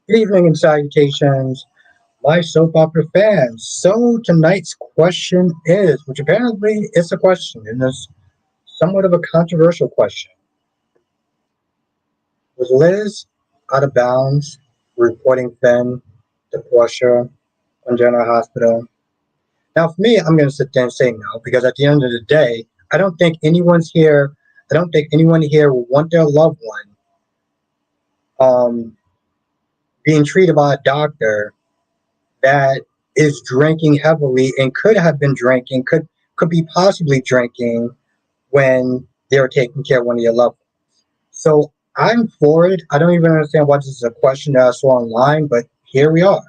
Good evening and salutations, my soap opera fans. So tonight's question is, which apparently is a question, and is somewhat of a controversial question. Was Liz out of bounds reporting Finn to Portia on General Hospital? Now, for me, I'm going to sit there and say no, because at the end of the day, I don't think anyone here will want their loved one being treated by a doctor that is drinking heavily and could have been drinking, could be possibly drinking when they're taking care of one of your loved ones. So I'm for it. I don't even understand why this is a question that I saw online, but here we are.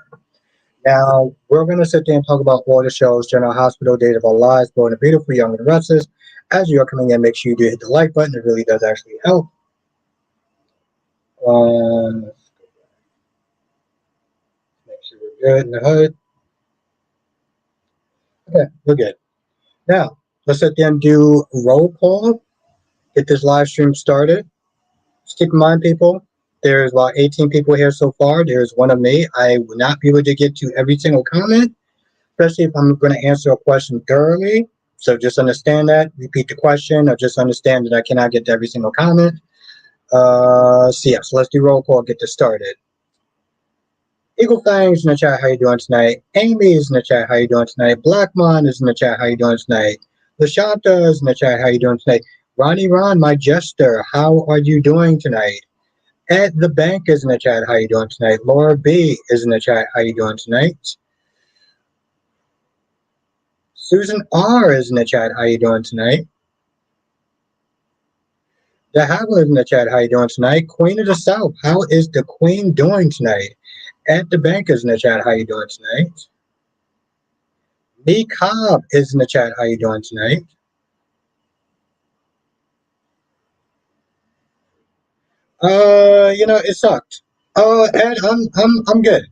Now we're gonna sit there and talk about all the shows, General Hospital, Date of Our Lives, Born to Beautiful, Young and Restless. As you are coming in, make sure you do hit the like button. It really does actually help. Let's make sure we're good in the hood. Okay, we're good. Now, let's let them do roll call, get this live stream started. Just keep in mind, people, there's about 18 people here so far. There's one of me. I will not be able to get to every single comment, especially if I'm going to answer a question thoroughly. So just understand that. Repeat the question, or just understand that I cannot get to every single comment. So let's do roll call, get this started. Eagle Fangs in the chat, how you doing tonight? Amy is in the chat, how you doing tonight? Blackmon is in the chat, how you doing tonight? Lashanta is in the chat, how you doing tonight? Ronnie Ron, my jester, how are you doing tonight? Ed the Bank is in the chat, how you doing tonight? Laura B is in the chat, how you doing tonight? Susan R is in the chat, how you doing tonight? The Havler is in the chat, how you doing tonight? Queen of the South, how is the Queen doing tonight? Ed the Bank is in the chat, how you doing tonight? B Cobb is in the chat. How you doing tonight? It sucked. Ed, I'm good.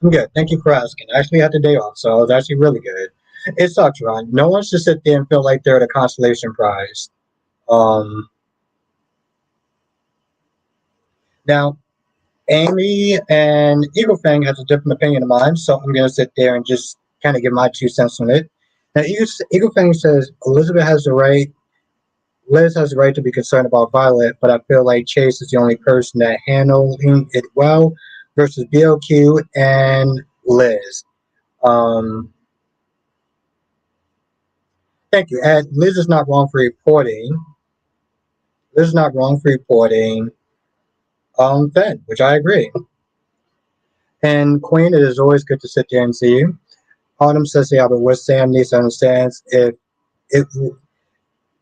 I'm good. Thank you for asking. I actually had the day off, so I was actually really good. It sucks, Ron. No one should sit there and feel like they're the consolation prize. Um, Now, Amy and Eagle Fang has a different opinion of mine, so I'm gonna sit there and just kind of give my 2 cents on it. Now, Eagle Fang says Liz has the right to be concerned about Violet, but I feel like Chase is the only person that handling it well versus BLQ and Liz. Um, Thank you. And Liz is not wrong for reporting. Liz is not wrong for reporting Fed, which I agree. And Queen, it is always good to sit there and see you. Autumn says, yeah, but what Sam needs to understand if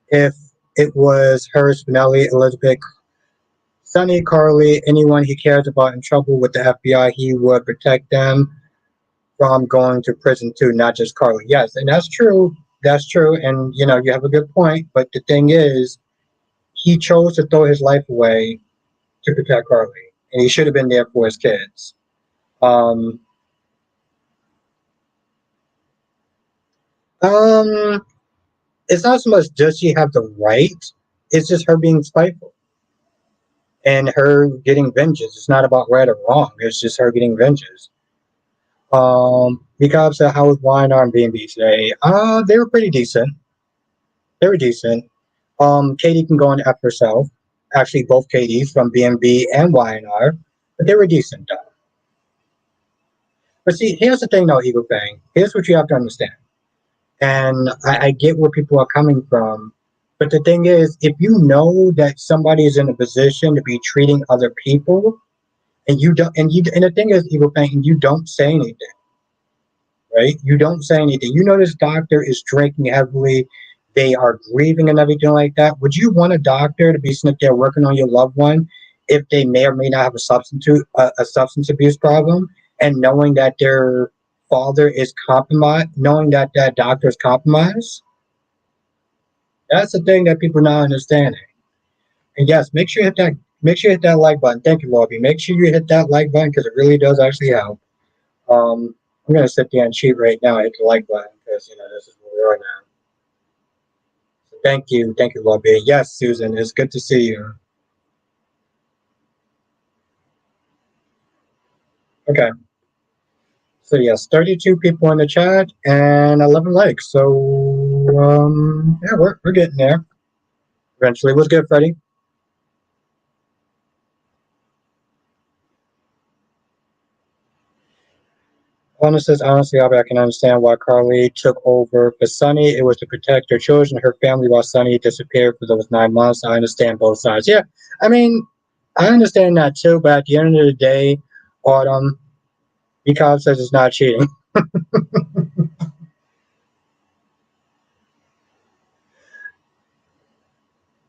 if it was her, Spinelli, Elizabeth, Sonny, Carly, anyone he cares about in trouble with the FBI, he would protect them from going to prison too, not just Carly. Yes, and that's true. That's true. And you have a good point. But the thing is, he chose to throw his life away to protect Carly, and he should have been there for his kids. Um, um, it's not so much does she have the right; it's just her being spiteful and her getting vengeance. It's not about right or wrong. It's just her getting vengeance. Because how was Y&R and B&B today? They were pretty decent. They were decent. Katie can go on F herself. Actually, both Katie's from B&B and Y&R, but they were decent though. But see, here's the thing though, Eagle Fang. Here's what you have to understand. And I get where people are coming from. But the thing is, if you know that somebody is in a position to be treating other people, and you don't, and the thing is, Eagle Fang, you don't say anything, right? You don't say anything. You know this doctor is drinking heavily. They are grieving and everything like that. Would you want a doctor to be sitting there working on your loved one if they may or may not have a substance abuse problem, and knowing that their father is compromised, knowing that that doctor is compromised? That's the thing that people are not understanding. And yes, make sure you hit that. Make sure you hit that like button. Thank you, Lobby. Make sure you hit that like button because it really does actually help. I'm gonna sit there and cheat right now. Hit the like button because this is where we are now. So thank you, Lobby. Yes, Susan, it's good to see you. Okay. So yes, 32 people in the chat and 11 likes. So yeah, we're getting there eventually. What's good, Freddie? Lana says, honestly, Albert, I can understand why Carly took over for Sunny. It was to protect her children, her family, while Sunny disappeared for those 9 months. I understand both sides. Yeah, I mean, I understand that too, but at the end of the day, Autumn, Econ says it's not cheating.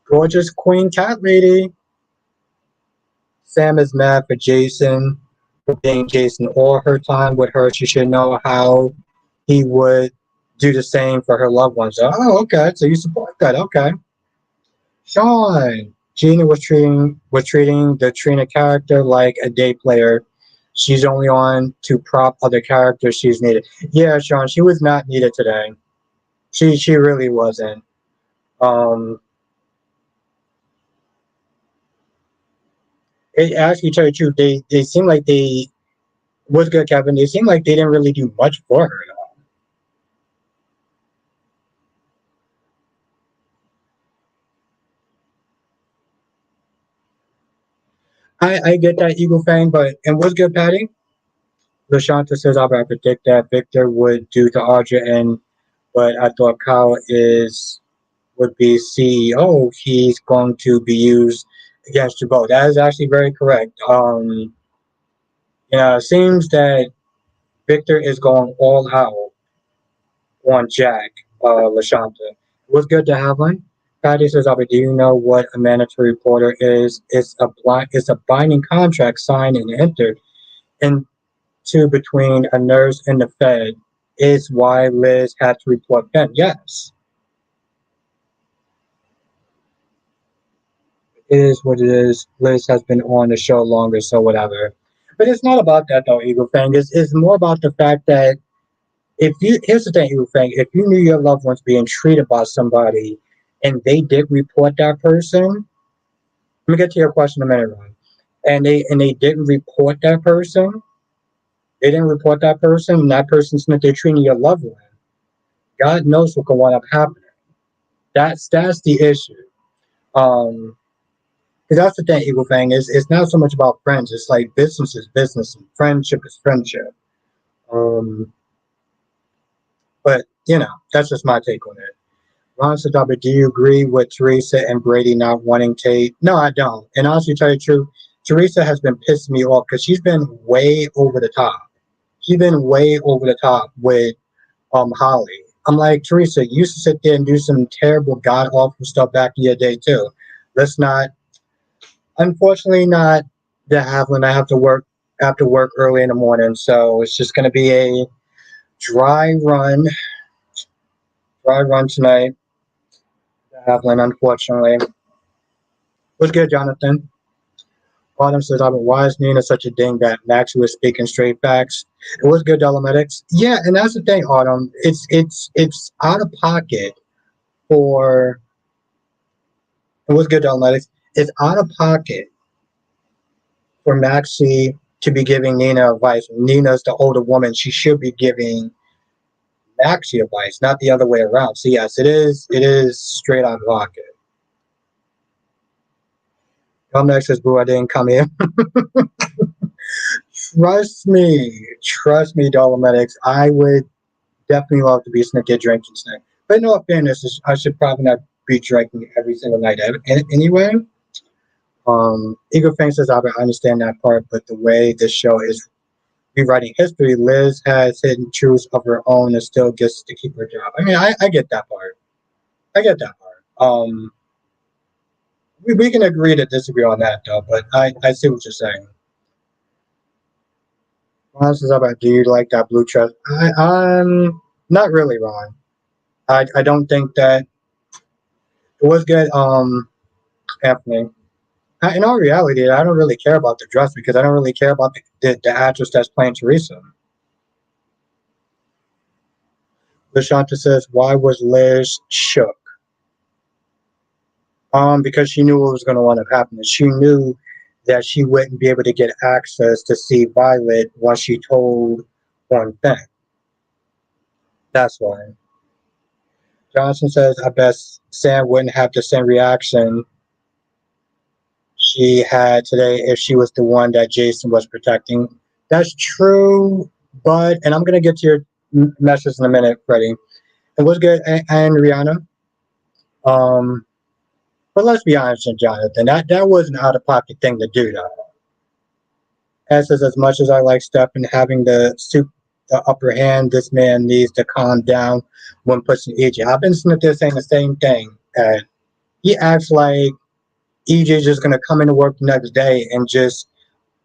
Gorgeous Queen Cat Lady. Sam is mad for Jason, for being Jason all her time with her. She should know how he would do the same for her loved ones. Oh, okay. So you support that. Okay. Sean. Gina was treating the Trina character like a day player. She's only on to prop other characters she's needed. Yeah, Sean, she was not needed today. She really wasn't. Um it actually tell you the truth, they seem like they was good, Kevin. They seem like they didn't really do much for her. I get that Eagle Fang, but and what's good, Patty? LaShanta says I predict that Victor would do to Audra, and but I thought Kyle is would be CEO. He's going to be used against you both. That is actually very correct. It seems that Victor is going all out on Jack, LaShanta. What's good to have one? Patty says, do you know what a mandatory reporter is? It's a binding contract signed and entered into between a nurse and the Fed. Is why Liz had to report Ben. Yes, it is what it is. Liz has been on the show longer, so whatever. But it's not about that though, Eagle Fang. It's more about the fact that if you here's the thing, Eagle Fang, if you knew your loved ones being treated by somebody and they did report that person, let me get to your question in a minute, Ron. And they didn't report that person, they didn't report that person, and that person's meant they're treating your loved one. God knows what can wind up happening. That's the issue. Um, because that's the thing, Eagle Fang, is it's not so much about friends. It's like business is business and friendship is friendship. Um, but that's just my take on it. Ron said, do you agree with Teresa and Brady not wanting Tate? No, I don't. And honestly, to tell you the truth, Teresa has been pissing me off because she's been way over the top. She's been way over the top with Holly. I'm like, Teresa, you used to sit there and do some terrible, god awful stuff back in your day too. Let's not, unfortunately, not the Havlin. I have to work early in the morning, so it's just gonna be a dry run, dry run tonight. The Havlin, unfortunately. What's good, Jonathan? Autumn says, why is Nina such a dingbat? Max was speaking straight facts. It was good, Dolomedics. Yeah, and that's the thing, Autumn. It's out of pocket for it was good, Dolomedics. It's out of pocket for Maxie to be giving Nina advice. Nina's the older woman. She should be giving Maxie advice, not the other way around. So yes, it is straight out of pocket. Dolomedics says, boo, I didn't come here. Trust me, Dolomedics. I would definitely love to be snicket drinking tonight. But in all fairness, I should probably not be drinking every single night anyway. Eagle Fang says, I understand that part, but the way this show is rewriting history, Liz has hidden truths of her own and still gets to keep her job. I mean, I get that part. I get that part. We can agree to disagree on that, though, but I see what you're saying. Ron says, do you like that blue trust? Not really, Ron. I don't think that it was good, Anthony. In all reality, I don't really care about the dress because I don't really care about the actress that's playing Teresa. Lashanta says, why was Liz shook? Because she knew what was going to wind up happening. She knew that she wouldn't be able to get access to see Violet once she told one thing. That's why. Johnson says, I bet Sam wouldn't have the same reaction she had today if she was the one that Jason was protecting. That's true, but, and I'm going to get to your message in a minute, Freddie. It was good, and Rihanna. Um, but let's be honest, Jonathan, that was an out of pocket thing to do, though. As much as I like Steph and having the upper hand, this man needs to calm down when pushing EJ. I've been sitting there saying the same thing. And he acts like EJ just gonna come into work the next day and just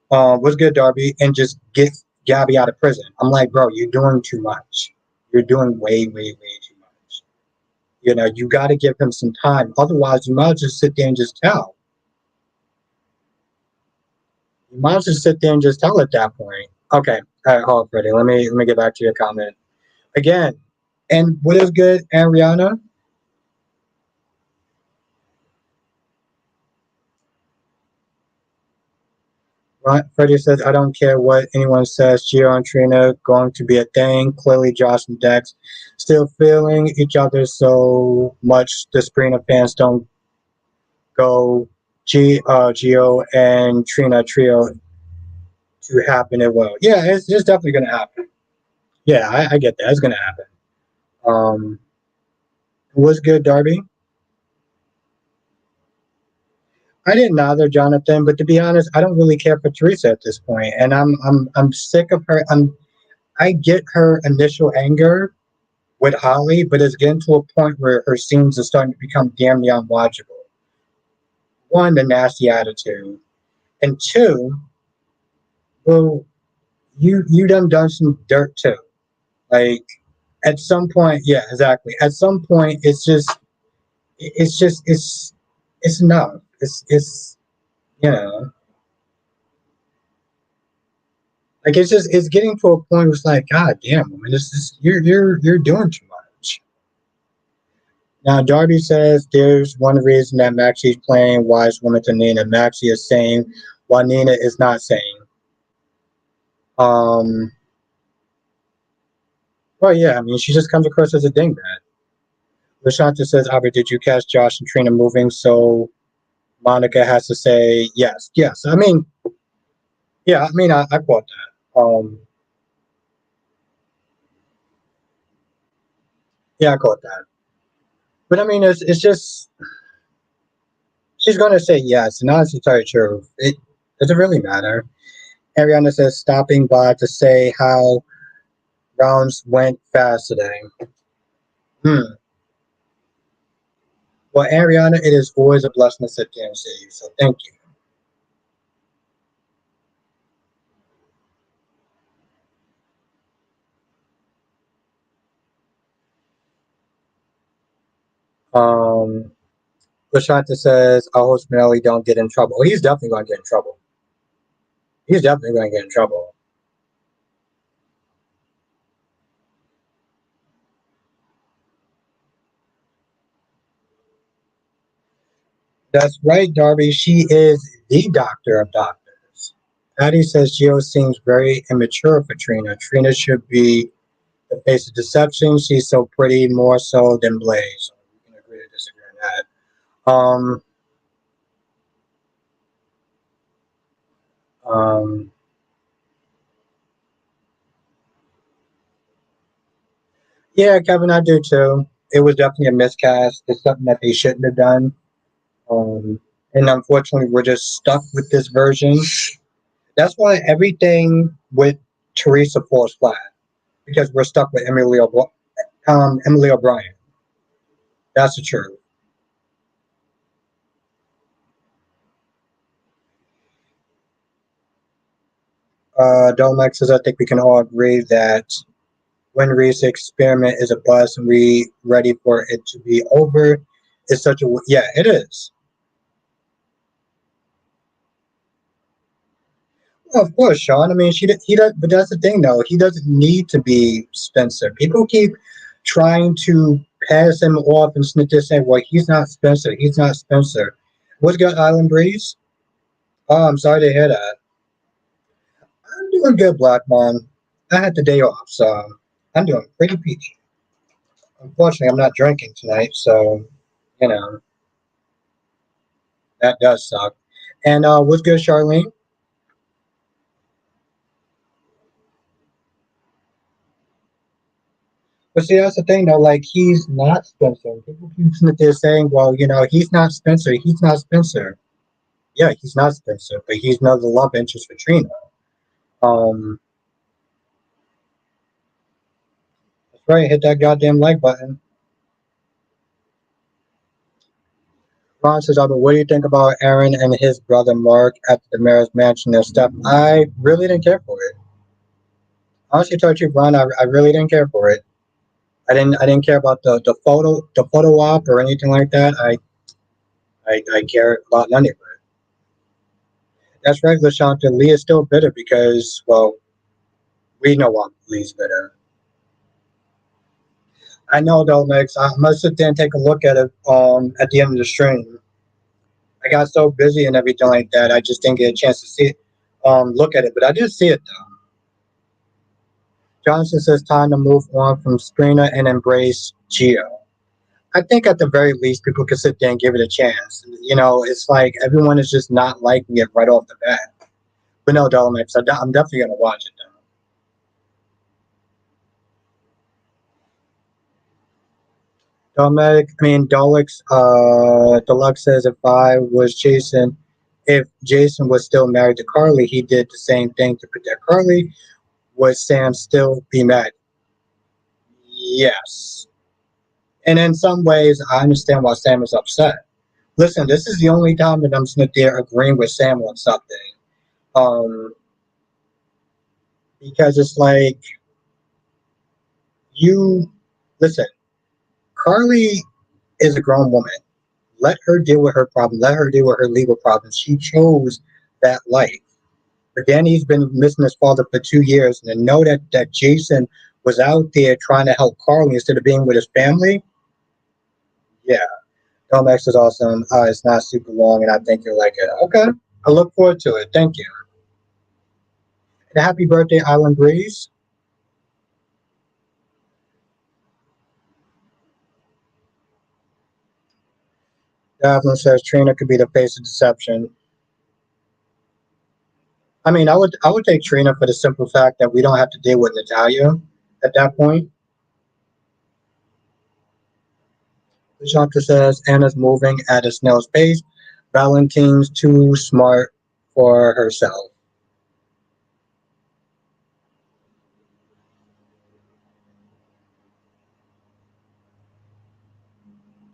what's good, Darby, and just get Gabby out of prison. I'm like, bro, you're doing too much. You're doing way, way, way too much. You know, you got to give him some time. Otherwise, you might just sit there and just tell. You might as well sit there and just tell at that point. Okay, all right, hold on, Freddie. Let me get back to your comment again. And what is good, Ariana? Right, Freddie says, I don't care what anyone says. Gio and Trina going to be a thing. Clearly, Josh and Dex still feeling each other so much. The Sabrina fans don't go Gio and Trina trio to happen. It will. Yeah, it's definitely going to happen. Yeah, I get that. It's going to happen. Um, what's good, Darby? I didn't either, Jonathan. But to be honest, I don't really care for Teresa at this point, and I'm sick of her. I get her initial anger with Holly, but it's getting to a point where her scenes are starting to become damn near unwatchable. One, the nasty attitude, and two, well, you done some dirt too. Like at some point, yeah, exactly. At some point, it's enough. It's you know like it's getting to a point where it's like, God damn, woman, this is you're doing too much. Now Darby says there's one reason that Maxi's playing wise woman to Nina. Maxi is saying what Nina is not saying. Um well yeah, I mean she just comes across as a dingbat. Lashanta says, Albert, did you catch Josh and Trina moving? So Monica has to say yes. Yes. I mean, yeah, I mean I caught that. Yeah, I caught that. But I mean it's just she's gonna say yes, and honestly tell you the truth. It doesn't really matter. Ariana says stopping by to say how rounds went fast today. Hmm. Well, Ariana, it is always a blessing to sit there and see you. So thank you. Um, Lashanta says, I hope Spinelli don't get in trouble. Oh, he's definitely going to get in trouble. He's definitely going to get in trouble. That's right, Darby. She is the doctor of doctors. Patty says Gio seems very immature for Trina. Trina should be the face of deception. She's so pretty, more so than Blaze. So we can agree to disagree on that. Um, yeah, Kevin, I do too. It was definitely a miscast. It's something that they shouldn't have done. Um, and unfortunately, we're just stuck with this version. That's why everything with Teresa falls flat because we're stuck with Emily O'Brien. That's the truth. Domex says, I think we can all agree that when Reese's experiment is a bust and we ready for it to be over, it's such a yeah, it is. Well, of course, Sean. I mean, he does, but that's the thing, though. He doesn't need to be Spencer. People keep trying to pass him off and snip this saying, "Well, he's not Spencer. He's not Spencer." What's got Island Breeze? Oh, I'm sorry to hear that. I'm doing good, Black Man. I had the day off, so I'm doing pretty peachy. Unfortunately, I'm not drinking tonight, so you know that does suck. And what's good, Charlene? But see, that's the thing, though. Like, he's not Spencer. People keep sitting there saying, "Well, he's not Spencer. He's not Spencer." Yeah, he's not Spencer, but he's another love interest for Trina. Um, that's right. Hit that goddamn like button. Ron says, "Albert, what do you think about Aaron and his brother Mark at the mayor's mansion and stuff?" I really didn't care for it. Honestly, told you, Ron, I really didn't care for it. I didn't care about the photo op or anything like that. I care about none of it. That's right, Lashanta. Lee is still bitter because, well, we know why Lee's bitter. I know though, Max. I must sit there and take a look at it at the end of the stream. I got so busy and everything like that, I just didn't get a chance to see it, look at it. But I did see it though. Johnson says time to move on from Sprina and embrace Geo. I think at the very least, people could sit there and give it a chance. It's like everyone is just not liking it right off the bat. But no, Dolomites, I'm definitely gonna watch it though. Deluxe says if Jason was still married to Carly, he did the same thing to protect Carly. Would Sam still be mad? Yes. And in some ways, I understand why Sam is upset. Listen, this is the only time that I'm sitting there agreeing with Sam on something. Um, because it's like you listen, Carly is a grown woman. Let her deal with her problem. Let her deal with her legal problems. She chose that life. But Danny's been missing his father for 2 years, and to know that Jason was out there trying to help Carly instead of being with his family, yeah. Comex is awesome. It's not super long, and I think you'll like it. Okay. I look forward to it. Thank you. And happy birthday, Island Breeze. Davlin says Trina could be the face of deception. I mean, I would take Trina for the simple fact that we don't have to deal with Natalia at that point. Shanta says Anna's moving at a snail's pace. Valentine's too smart for herself.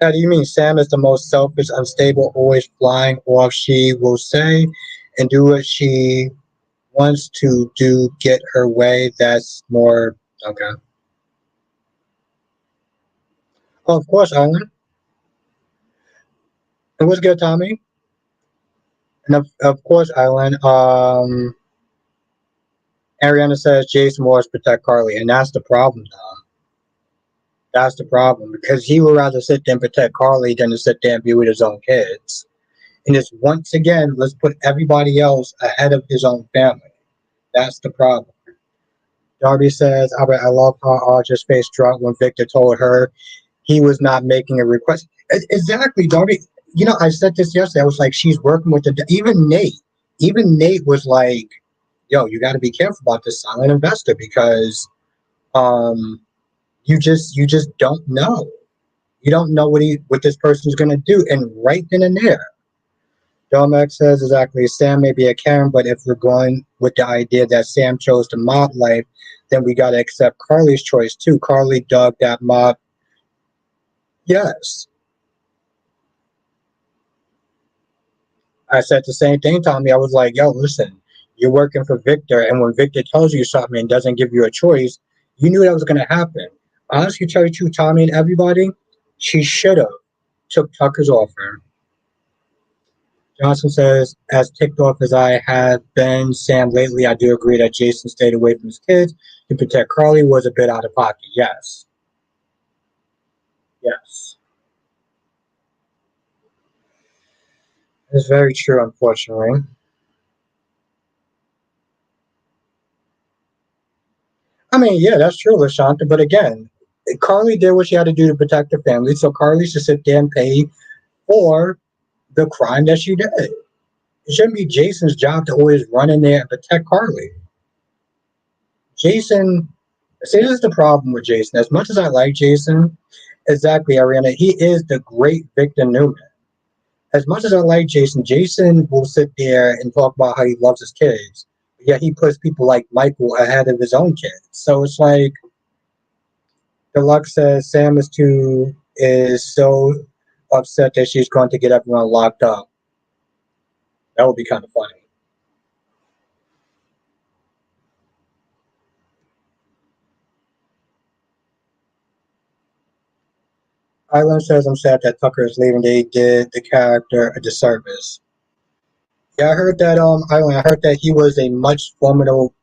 How do you mean Sam is the most selfish, unstable, always flying off, she will say, and do what she wants to do, get her way? That's more okay. Oh, of course, Island. It was good, Tommy. And of course, Island. Ariana says Jason wants to protect Carly, and that's the problem, Tom. That's the problem because he would rather sit there and protect Carly than to sit there and be with his own kids. And it's once again, let's put everybody else ahead of his own family. That's the problem. Darby says, Albert, I love how Audrey's face dropped when Victor told her he was not making a request. Exactly, Darby. I said this yesterday. I was like, she's working with even Nate. Even Nate was like, yo, you got to be careful about this silent investor because um, you just don't know. You don't know what this person's gonna do, and right then and there, Domex says exactly. Sam may be a Karen, but if we're going with the idea that Sam chose the mob life, then we gotta accept Carly's choice too. Carly dug that mob. Yes, I said the same thing, Tommy. I was like, yo, listen, you're working for Victor, and when Victor tells you something and doesn't give you a choice, you knew that was gonna happen. Honestly, tell you true, Tommy and everybody, she should have took Tucker's offer. Johnson says, as ticked off as I have been Sam lately, I do agree that Jason stayed away from his kids to protect Carly was a bit out of pocket. Yes. Yes. It's very true, unfortunately. I mean, yeah, that's true, Lashanta. But again, Carly did what she had to do to protect her family, so Carly should sit there and pay for the crime that she did. It shouldn't be Jason's job to always run in there and protect Carly. Jason, see, this is the problem with Jason. As much as I like Jason, exactly, Ariana, he is the great Victor Newman. As much as I like Jason, Jason will sit there and talk about how he loves his kids. Yet he puts people like Michael ahead of his own kids. So it's like Deluxe says Sam is so upset that she's going to get everyone locked up. That would be kind of funny. Island says I'm sad that Tucker is leaving. They did the character a disservice. Yeah, I heard that Island, I heard that he was a much formidable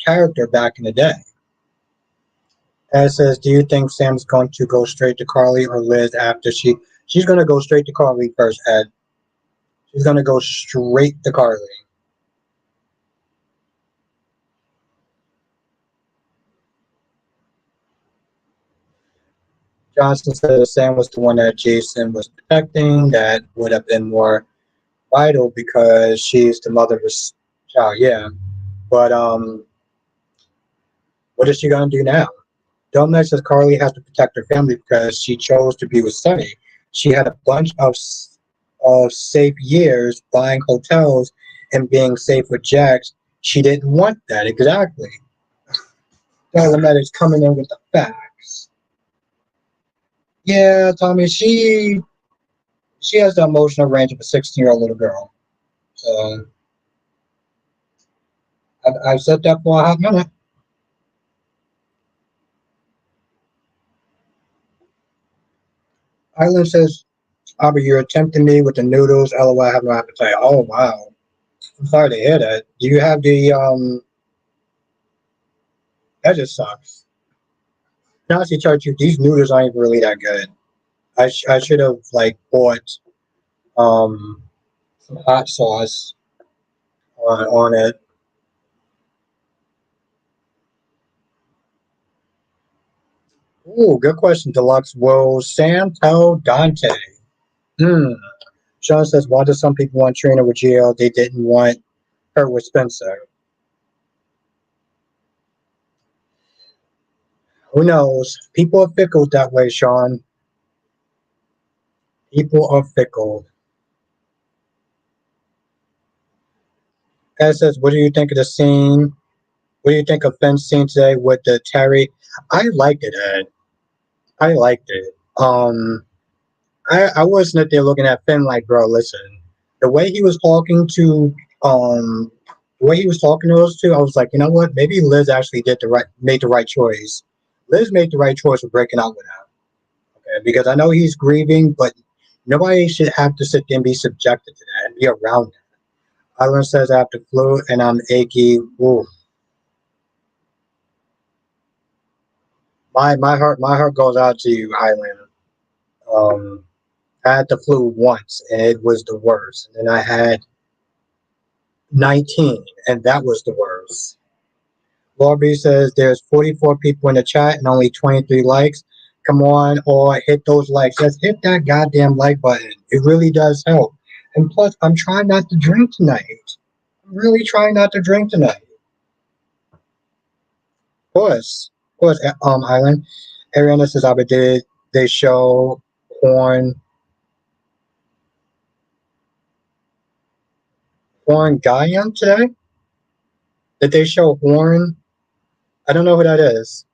character back in the day. Ed says, do you think Sam's going to go straight to Carly or Liz after she's gonna go straight to Carly first, Ed. She's gonna go straight to Carly. Johnson says Sam was the one that Jason was protecting. That would have been more vital because she's the mother of his child, yeah. But what is she gonna do now? Dominic says Carly has to protect her family because she chose to be with Sunny. She had a bunch of safe years buying hotels and being safe with Jax. She didn't want that exactly. Dominic coming in with the facts. Yeah, Tommy, she has the emotional range of a 16-year-old little girl. So I've said that for a hot minute. Island says, Aubrey, you're tempting me with the noodles. LOL, I have no appetite. Oh, wow. I'm sorry to hear that. Do you have that just sucks. Honestly, Church, these noodles aren't even really that good. I should have, like, bought um, some hot sauce on it. Ooh, good question, Deluxe. Will Sam tell Dante? Hmm. Sean says, why do some people want Trina with GL? They didn't want her with Spencer. Who knows? People are fickle that way, Sean. People are fickle. Ed says, what do you think of the scene? What do you think of Finn's scene today with the Terry? I liked it, Ed. I liked it. I wasn't there looking at Finn like, bro, listen. The way he was talking to the way he was talking to those two, I was like, you know what? Maybe Liz actually made the right choice. Liz made the right choice of breaking out with him. Okay, because I know he's grieving, but nobody should have to sit there and be subjected to that and be around it. Island says I have the flu and I'm achy. Ooh. My heart goes out to you, Island. Um I had the flu once and it was the worst. And then I had 19 and that was the worst. Lorby says there's 44 people in the chat and only 23 likes. Come on, or hit those likes. Just hit that goddamn like button. It really does help. And plus, I'm trying not to drink tonight. I'm really trying not to drink tonight. Of course, Island. Ariana says, but did they show Horn Guyan today? Did they show Horn? I don't know who that is.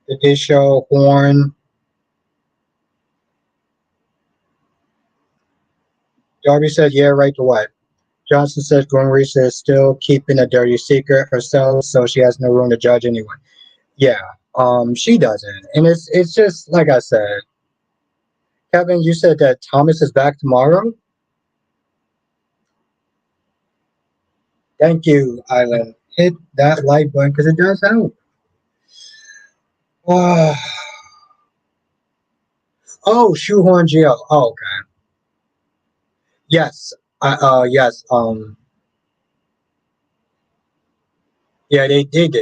Did they show Horn? Darby said, yeah, right to what? Johnson says Gwen Reese is still keeping a dirty secret herself, so she has no room to judge anyone. Yeah, she doesn't. And it's just like I said. Kevin, you said that Thomas is back tomorrow? Thank you, Island. Hit that like button because it does help. Oh, oh, Shoehorn Geo. Oh, okay. Yes. Yes. Yeah, they did.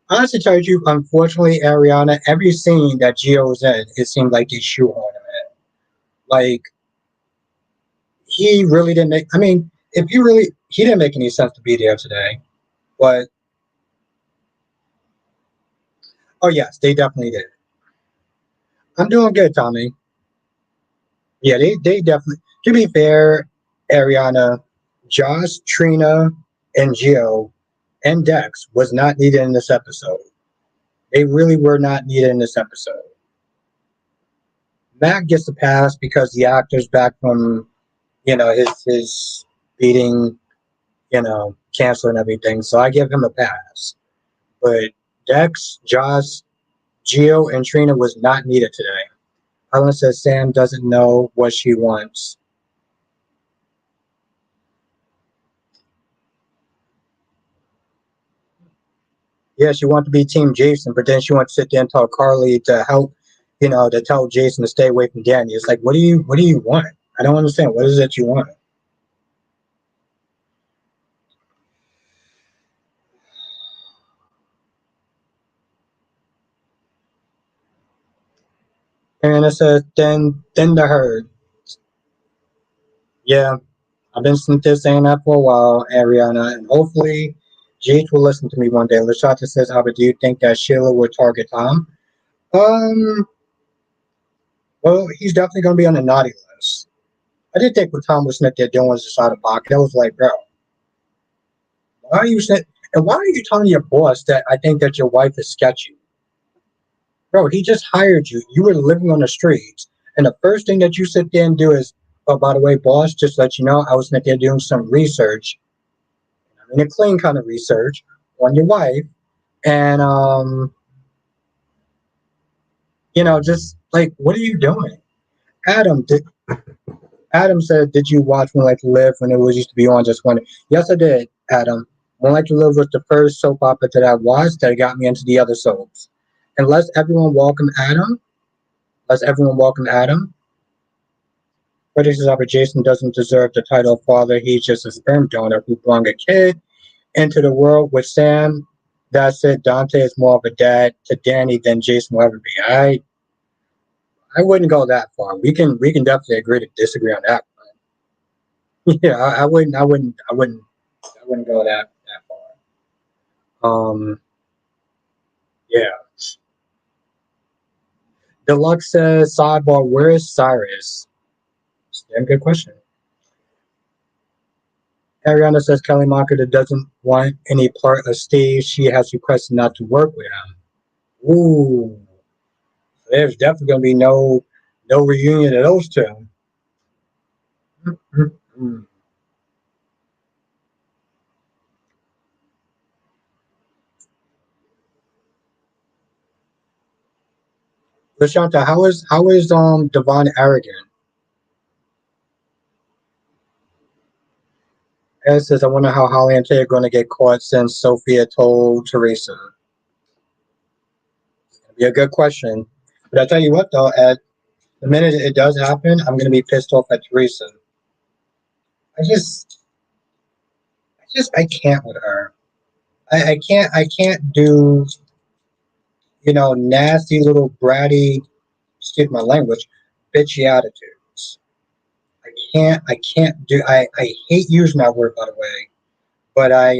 Honestly, tell you the truth, unfortunately, Ariana, every scene that Gio was in, it seemed like they shoehorned him in. Like he really didn't make. I mean, if you really, he didn't make any sense to be there today. But oh yes, they definitely did. I'm doing good, Tommy. Yeah, they definitely. To be fair, Ariana, Josh, Trina, and Gio and Dex was not needed in this episode. They really were not needed in this episode. Matt gets the pass because the actor's back from his beating cancer and everything. So I give him a pass. But Dex, Josh, Gio, and Trina was not needed today. Helen says Sam doesn't know what she wants. Yeah, she wanted to be Team Jason, but then she wants to sit there and tell Carly to help, to tell Jason to stay away from Danny. It's like, what do you want? I don't understand. What is it you want? And it says, then the herd. Yeah, I've been saying that for a while, Ariana, and hopefully Jade will listen to me one day. Lashata says, Albert, do you think that Sheila would target Tom? Um, well, he's definitely going to be on the naughty list. I did think what Tom was sitting there doing was just out of pocket. I was like, bro, why are you sitting, and why are you telling your boss that I think that your wife is sketchy? Bro, he just hired you. You were living on the streets. And the first thing that you sit there and do is, oh, by the way, boss, just to let you know, I was sitting there doing some research. I mean, a clean kind of research on your wife. And, just like, what are you doing? Adam, Adam said, did you watch One Life to Live when it was used to be on just one? Yes, I did, Adam. One Life to Live was the first soap opera that I watched that got me into the other soaps. And let's everyone welcome Adam. Let's everyone welcome Adam. British Robert Jason doesn't deserve the title of father. He's just a sperm donor who brought a kid into the world with Sam. That's it. Dante is more of a dad to Danny than Jason will ever be. I wouldn't go that far. We can definitely agree to disagree on that. Yeah, I wouldn't go that far. Yeah. Deluxe says sidebar. Where is Cyrus? It's a damn good question. Ariana says Kelly Mocker doesn't want any part of Steve. She has requested not to work with him. Ooh, there's definitely gonna be no reunion of those two. Mm-hmm. Lashanta, how is Devon arrogant? Ed says, I wonder how Holly and Tay are gonna get caught since Sophia told Teresa. It'd be a good question. But I tell you what though, Ed, the minute it does happen, I'm gonna be pissed off at Teresa. I just I can't with her. I can't do nasty little bratty, excuse my language, bitchy attitudes. I can't do I hate using that word by the way, but I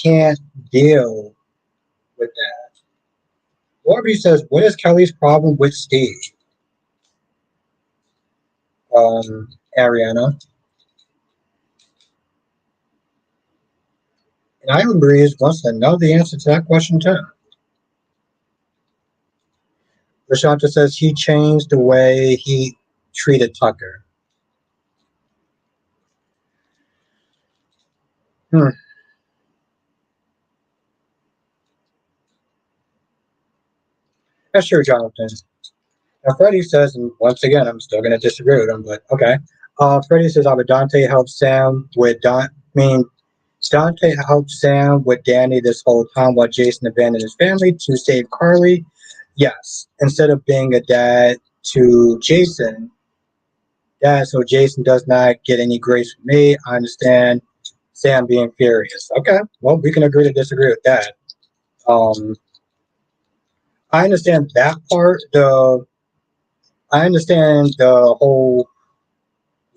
can't deal with that. Warby says, what is Kelly's problem with Steve? Ariana. And Island Breeze wants to know the answer to that question too. Rashanta says he changed the way he treated Tucker. Hmm. That's true, Jonathan. Now, Freddie says, and once again, I'm still going to disagree with him, but okay. Freddie says, Dante helped Sam with Don. I mean, Dante helped Sam with Danny this whole time while Jason abandoned his family to save Carly. Yes, instead of being a dad to Jason, so Jason does not get any grace from me. I understand. Sam being furious. Okay, well, we can agree to disagree with that. Um, I understand that part. I understand the whole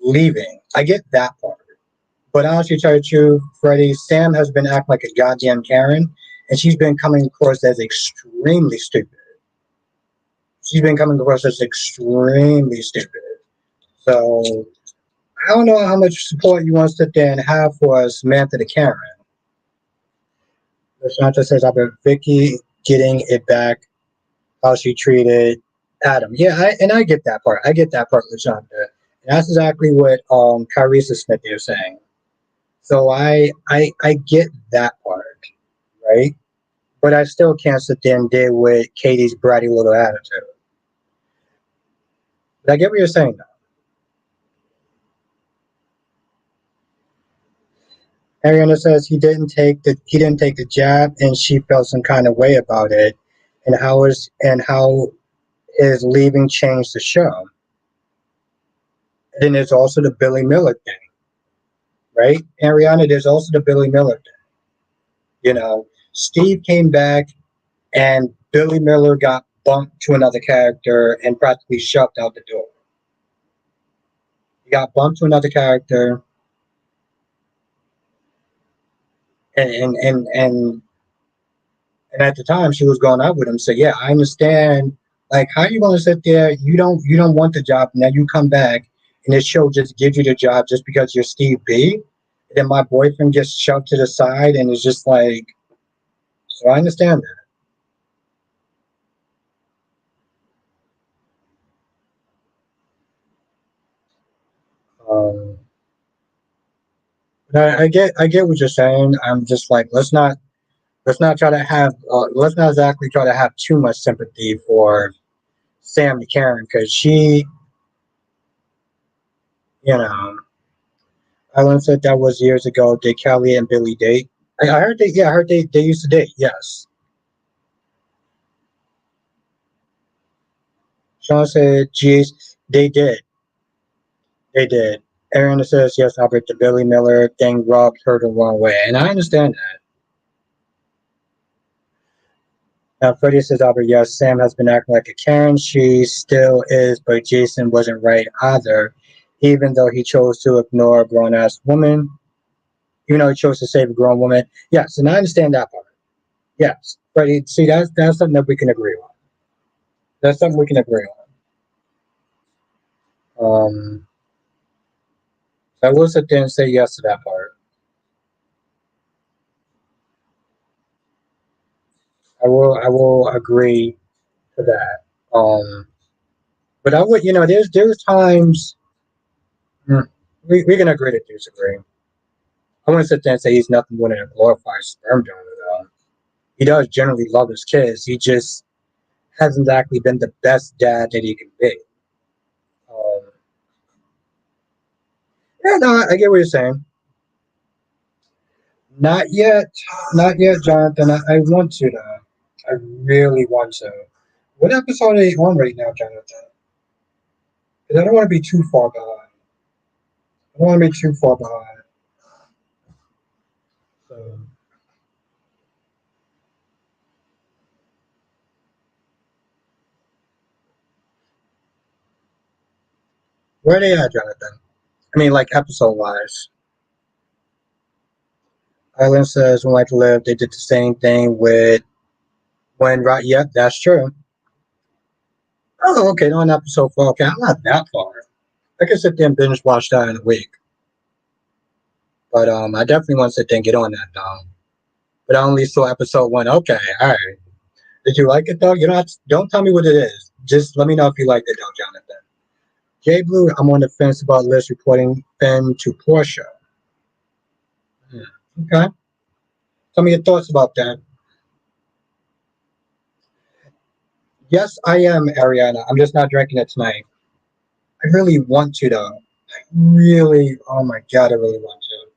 leaving. I get that part. But honestly, to tell you the truth, Freddie, Sam has been acting like a goddamn Karen, and she's been coming across as extremely stupid. She's been coming across as extremely stupid. So I don't know how much support you want to sit there and have for Samantha the Karen. Shanta says about Vicky getting it back, how she treated Adam. Yeah, and I get that part. I get that part with Shanta. And that's exactly what Kyresa Smith is saying. So I get that part, right? But I still can't sit there and deal with Katie's bratty little attitude. But I get what you're saying though. Ariana says he didn't take the jab and she felt some kind of way about it and how his leaving changed the show. And then there's also the Billy Miller thing, right? Ariana, there's also the Billy Miller thing. You know, Steve came back and Billy Miller got bumped to another character and practically shoved out the door. He got bumped to another character and and and and, and at the time she was going out with him. So yeah, I understand. Like, how you gonna sit there? You don't want the job. Now you come back and this show just gives you the job just because you're Steve B. And then my boyfriend gets shoved to the side and it's just like. So I understand that. But I get what you're saying. I'm just like, let's not try to have let's not exactly try to have too much sympathy for Sam the Karen because she, you know, I learned that that was years ago. Did Kelly and Billy date? I heard they, yeah, I heard they used to date. Yes. Sean said, "Geez, they did, they did." Aaron says, "Yes, Albert, the Billy Miller thing rubbed her the wrong way," and I understand that. Now, Freddie says, "Albert, yes, Sam has been acting like a Karen. She still is, but Jason wasn't right either, even though he chose to ignore a grown ass woman. Even though he chose to save a grown woman." Yes, and I understand that part. Yes, Freddie. See, that's something that we can agree on. That's something we can agree on. So I will sit there and say yes to that part. I will agree to that. But I would, there's times hmm, we can agree to disagree. I want to sit there and say he's nothing more than a glorified sperm donor. Though he does generally love his kids. He just hasn't exactly been the best dad that he can be. Um, yeah, no, I get what you're saying. Not yet, not yet, Jonathan. I want to though. I really want to. What episode are you on right now, Jonathan? Because I don't want to be too far behind. I don't want to be too far behind. So, where are they at, Jonathan? I mean, like episode wise. Island says when Like Live, they did the same thing with when right. Yep, that's true. Oh, okay. On episode 4. Okay, I'm not that far. I can sit there and binge watch that in a week. But I definitely want to sit there and get on that though. But I only saw episode 1. Okay, all right. Did you like it though? You don't tell me what it is. Just let me know if you liked it though, Jonathan. Jay Blue, I'm on the fence about Liz reporting Finn to Portia. Hmm. Okay. Tell me your thoughts about that. Yes, I am, Ariana. I'm just not drinking it tonight. I really want to though. I really, oh my god, I really want to.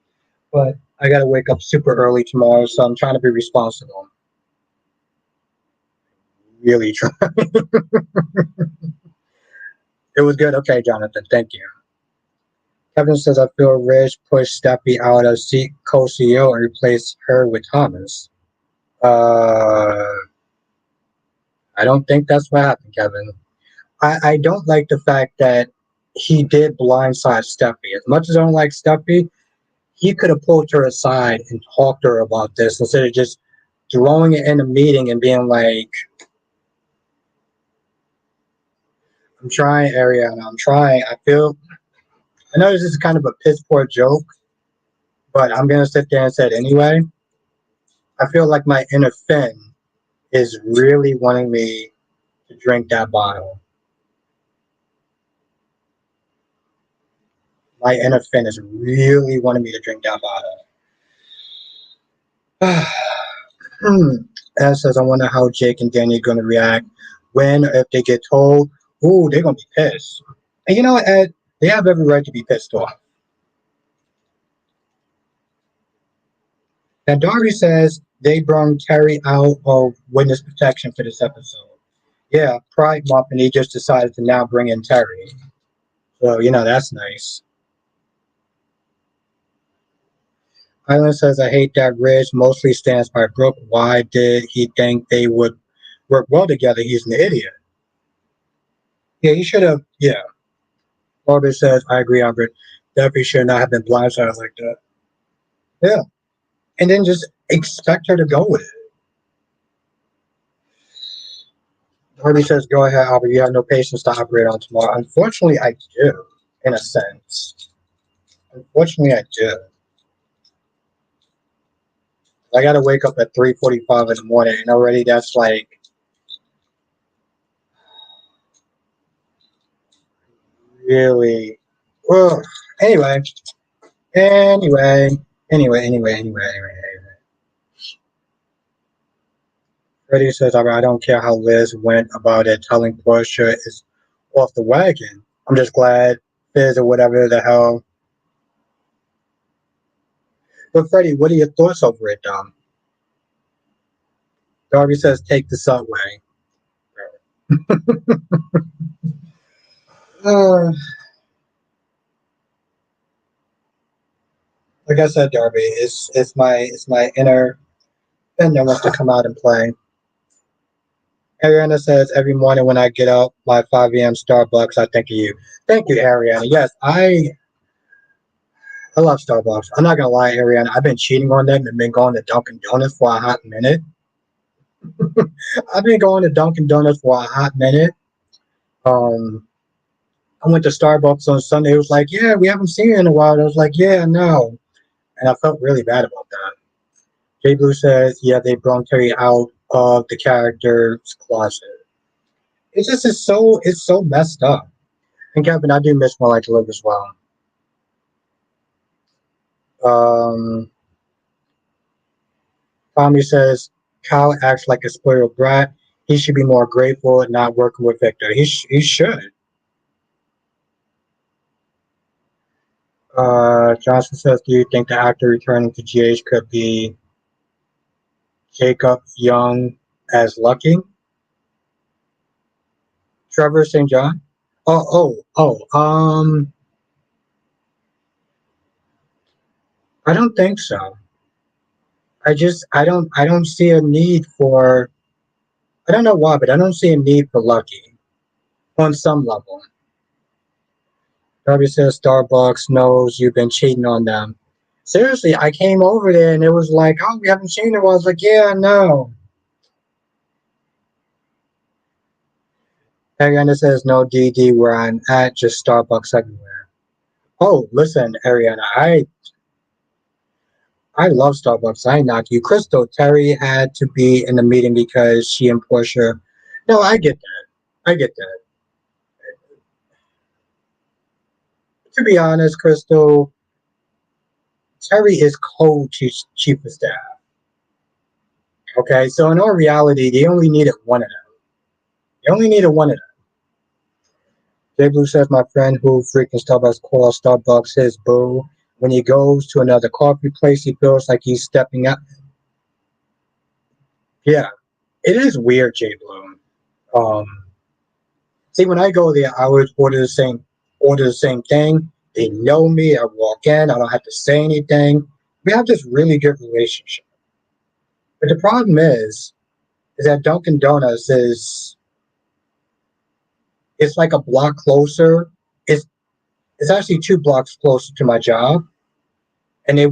But I gotta wake up super early tomorrow, so I'm trying to be responsible. Really trying. It was good. Okay, Jonathan. Thank you. Kevin says, I feel Rich pushed Steffi out of co-CEO and replaced her with Thomas. Uh, I don't think that's what happened, Kevin. I don't like the fact that he did blindside Steffi. As much as I don't like Steffi, he could have pulled her aside and talked to her about this instead of just throwing it in a meeting and being like, I'm trying, Ariana, I'm trying. I know this is kind of a piss poor joke, but I'm going to sit there and say it anyway. I feel like my inner Finn is really wanting me to drink that bottle. My inner Finn is really wanting me to drink that bottle. And it says, I wonder how Jake and Danny are going to react when or if they get told. Ooh, they're going to be pissed. And you know what, Ed? They have every right to be pissed off. Now, Darby says they brung Terry out of witness protection for this episode. Yeah, Pride Month, and he just decided to now bring in Terry. So, that's nice. Island says, I hate that Ridge mostly stands by Brooke. Why did he think they would work well together? He's an idiot. Yeah, he should have. Yeah. Orbit says, I agree, Albert. Definitely should not have been blindsided like that. Yeah. And then just expect her to go with it. Harvey says, go ahead, Albert. You have no patience to operate on tomorrow. Unfortunately, I do, in a sense. Unfortunately, I do. I got to wake up at 3:45 in the morning, and already that's like really. Well, anyway, anyway, anyway. Freddie says, I don't care how Liz went about it, telling Portia is off the wagon. I'm just glad Fizz or whatever the hell. But Freddie, what are your thoughts over it, Dom? Darby says, take the subway. Uh, like I said, Darby, it's my inner and that wants to come out and play. Ariana says, every morning when I get up by 5 a.m. Starbucks, I think of you. Thank you, Ariana. Yes, I love Starbucks. I'm not gonna lie, Ariana. I've been cheating on them and been going to Dunkin' Donuts for a hot minute. I've been going to Dunkin' Donuts for a hot minute. Um, I went to Starbucks on Sunday. It was like, yeah, we haven't seen you in a while. I was like, yeah, no, and I felt really bad about that. Jay Blue says, yeah, they brought Terry out of the character's closet. It's so messed up. And Kevin, I do miss More Like to Live as well. Um, Tommy says Kyle acts like a spoiled brat. He should be more grateful and not working with Victor. He should. Johnson says, do you think the actor returning to GH could be Jacob Young as Lucky? Trevor St. John? I don't think so. I don't see a need for, I don't know why, but I don't see a need for Lucky on some level. Darby says Starbucks knows you've been cheating on them. Seriously, I came over there and it was like, oh, we haven't seen it. I was like, yeah, no. Ariana says no DD where I'm at, just Starbucks everywhere. Oh, listen, Ariana, I love Starbucks. I knock you. Crystal, Terry had to be in the meeting because she and Portia. No, I get that. I get that. To be honest, Crystal, Terry is co-chief of staff. Okay, so in all reality, they only needed one of them. They only needed one of them. Jay Blue says my friend who freaking Starbucks calls Starbucks his boo. When he goes to another coffee place, he feels like he's stepping up. Yeah, it is weird, Jay Blue. Um, See, when I go there, I would order the same thing, They know me. I walk in. I don't have to say anything. We have this really good relationship. But the problem is that Dunkin' Donuts is it's like a block closer. It's it's actually 2 blocks closer to my job, and they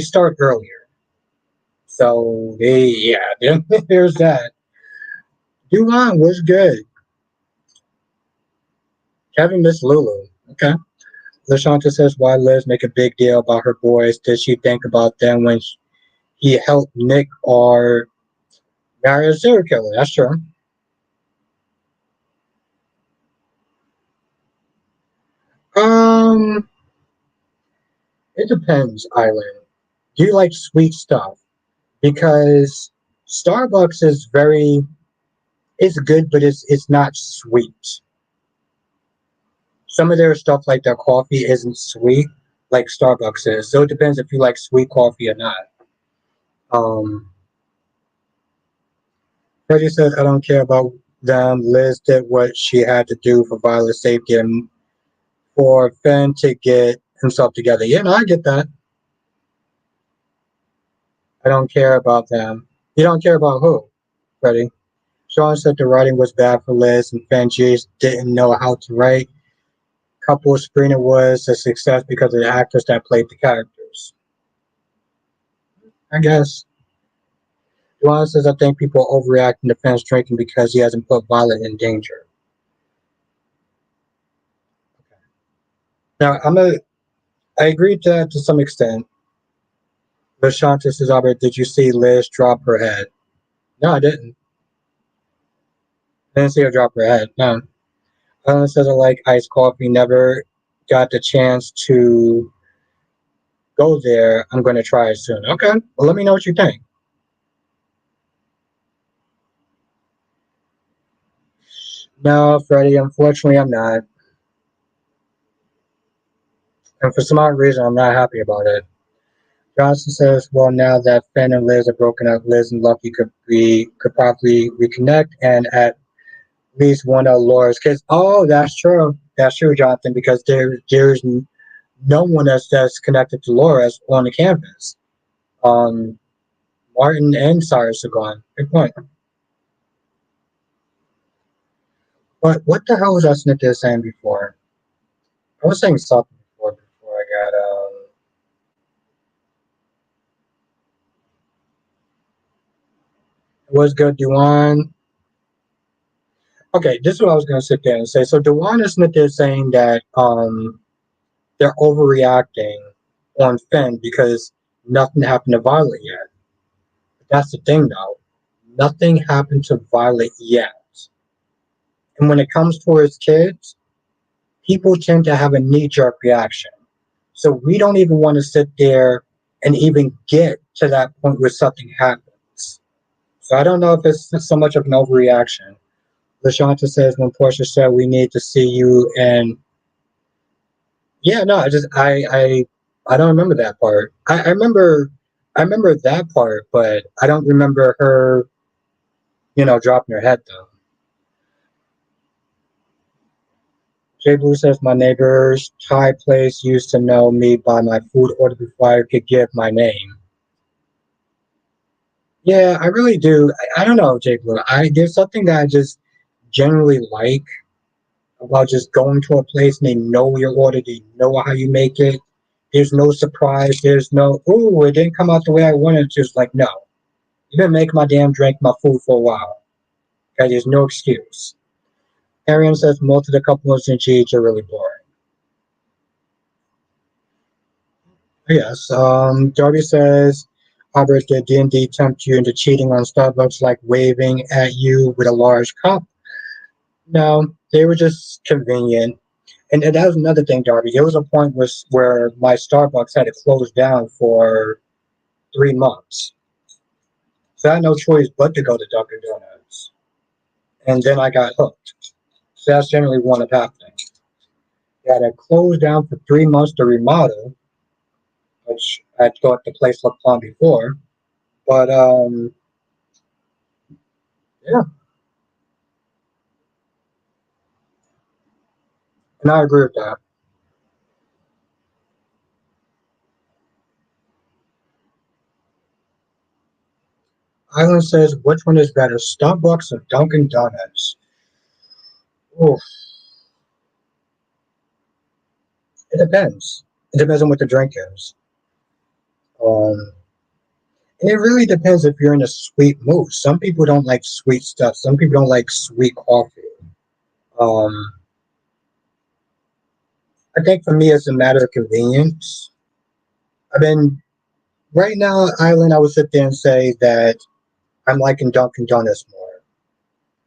start earlier. So there's that. Duan was good. Kevin Miss Lulu. Okay. LaShanta says, why Liz make a big deal about her boys? Did she think about them when he helped Nick or marry a serial killer? That's true. Um, it depends, Island. Do you like sweet stuff? Because Starbucks is very it's good, but it's not sweet. Some of their stuff, like their coffee, isn't sweet like Starbucks is. So it depends if you like sweet coffee or not. Um, Freddie says, I don't care about them. Liz did what she had to do for Violet's safety and for Finn to get himself together. Yeah, no, I get that. I don't care about them. You don't care about who, Freddie? Sean said the writing was bad for Liz and Finn just didn't know how to write. Couple screener was a success because of the actors that played the characters. I guess. Duane says, I think people are overreacting to Finn's drinking because he hasn't put Violet in danger. Now, I agree to that to some extent. But Shanta says, Albert, did you see Liz drop her head? No, I didn't. I didn't see her drop her head. No. Ellen says, I like iced coffee. Never got the chance to go there. I'm going to try it soon. Okay. Well, let me know what you think. No, Freddie, unfortunately, I'm not. And for some odd reason, I'm not happy about it. Johnson says, well, now that Finn and Liz are broken up, Liz and Lucky could probably reconnect and at least one of Laura's kids. Oh, that's true. That's true, Jonathan, because there's no one that's connected to Laura's on the campus. Um, Martin and Cyrus are gone. Good point. But what the hell was I Snicker saying before? I was saying something before I got it was good, Duan. Okay, this is what I was gonna sit there and say. So Duan and Smith is saying that they're overreacting on Finn because nothing happened to Violet yet. But that's the thing though. Nothing happened to Violet yet. And when it comes towards kids, people tend to have a knee-jerk reaction. So we don't even want to sit there and even get to that point where something happens. So I don't know if it's so much of an overreaction. LaShanta says when Portia said we need to see you and yeah, no, I don't remember that part. I remember that part, but I don't remember her, dropping her head though. Jay Blue says my neighbor's Thai place used to know me by my food order before I could give my name. Yeah, I really do. I don't know, Jay Blue. I There's something that I just generally like about just going to a place and they know your order, they know how you make it. There's no surprise. There's no, oh, it didn't come out the way I wanted. It's just like, no, you've been making my damn drink, my food for a while. Okay, there's no excuse. Arian says most of the couples in GH are really boring. Yes. Darby says, Albert, did D&D tempt you into cheating on Starbucks like waving at you with a large cup? No, they were just convenient. And that was another thing, Darby. There was a point where my Starbucks had to close down for 3 months. So I had no choice but to go to Dunkin' Donuts. And then I got hooked. So that's generally what ended up happening. They had to close down for 3 months to remodel, which I thought the place looked fun before. But yeah, And I agree with that. Island says, which one is better, Starbucks or Dunkin' Donuts? Oof, it depends. It depends on what the drink is. Um, and it really depends if you're in a sweet mood. Some people don't like sweet stuff. Some people don't like sweet coffee. Um, I think for me, it's a matter of convenience. I've been right now, Island. I would sit there and say that I'm liking Dunkin' Donuts more.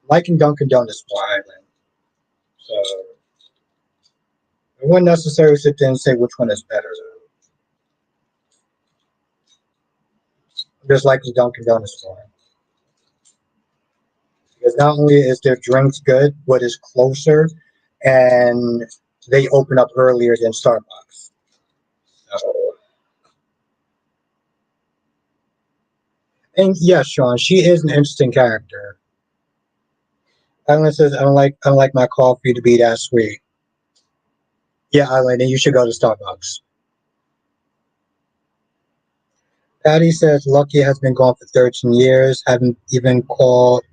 Liking Dunkin' Donuts more, Island. So I wouldn't necessarily sit there and say which one is better. I'm just liking Dunkin' Donuts more because not only is their drinks good, but it's closer, and they open up earlier than Starbucks. So, and yes, Sean, she is an interesting character. Island says, I don't like my coffee to be that sweet. Yeah, Island, and you should go to Starbucks. Patty says Lucky has been gone for 13 years, haven't even called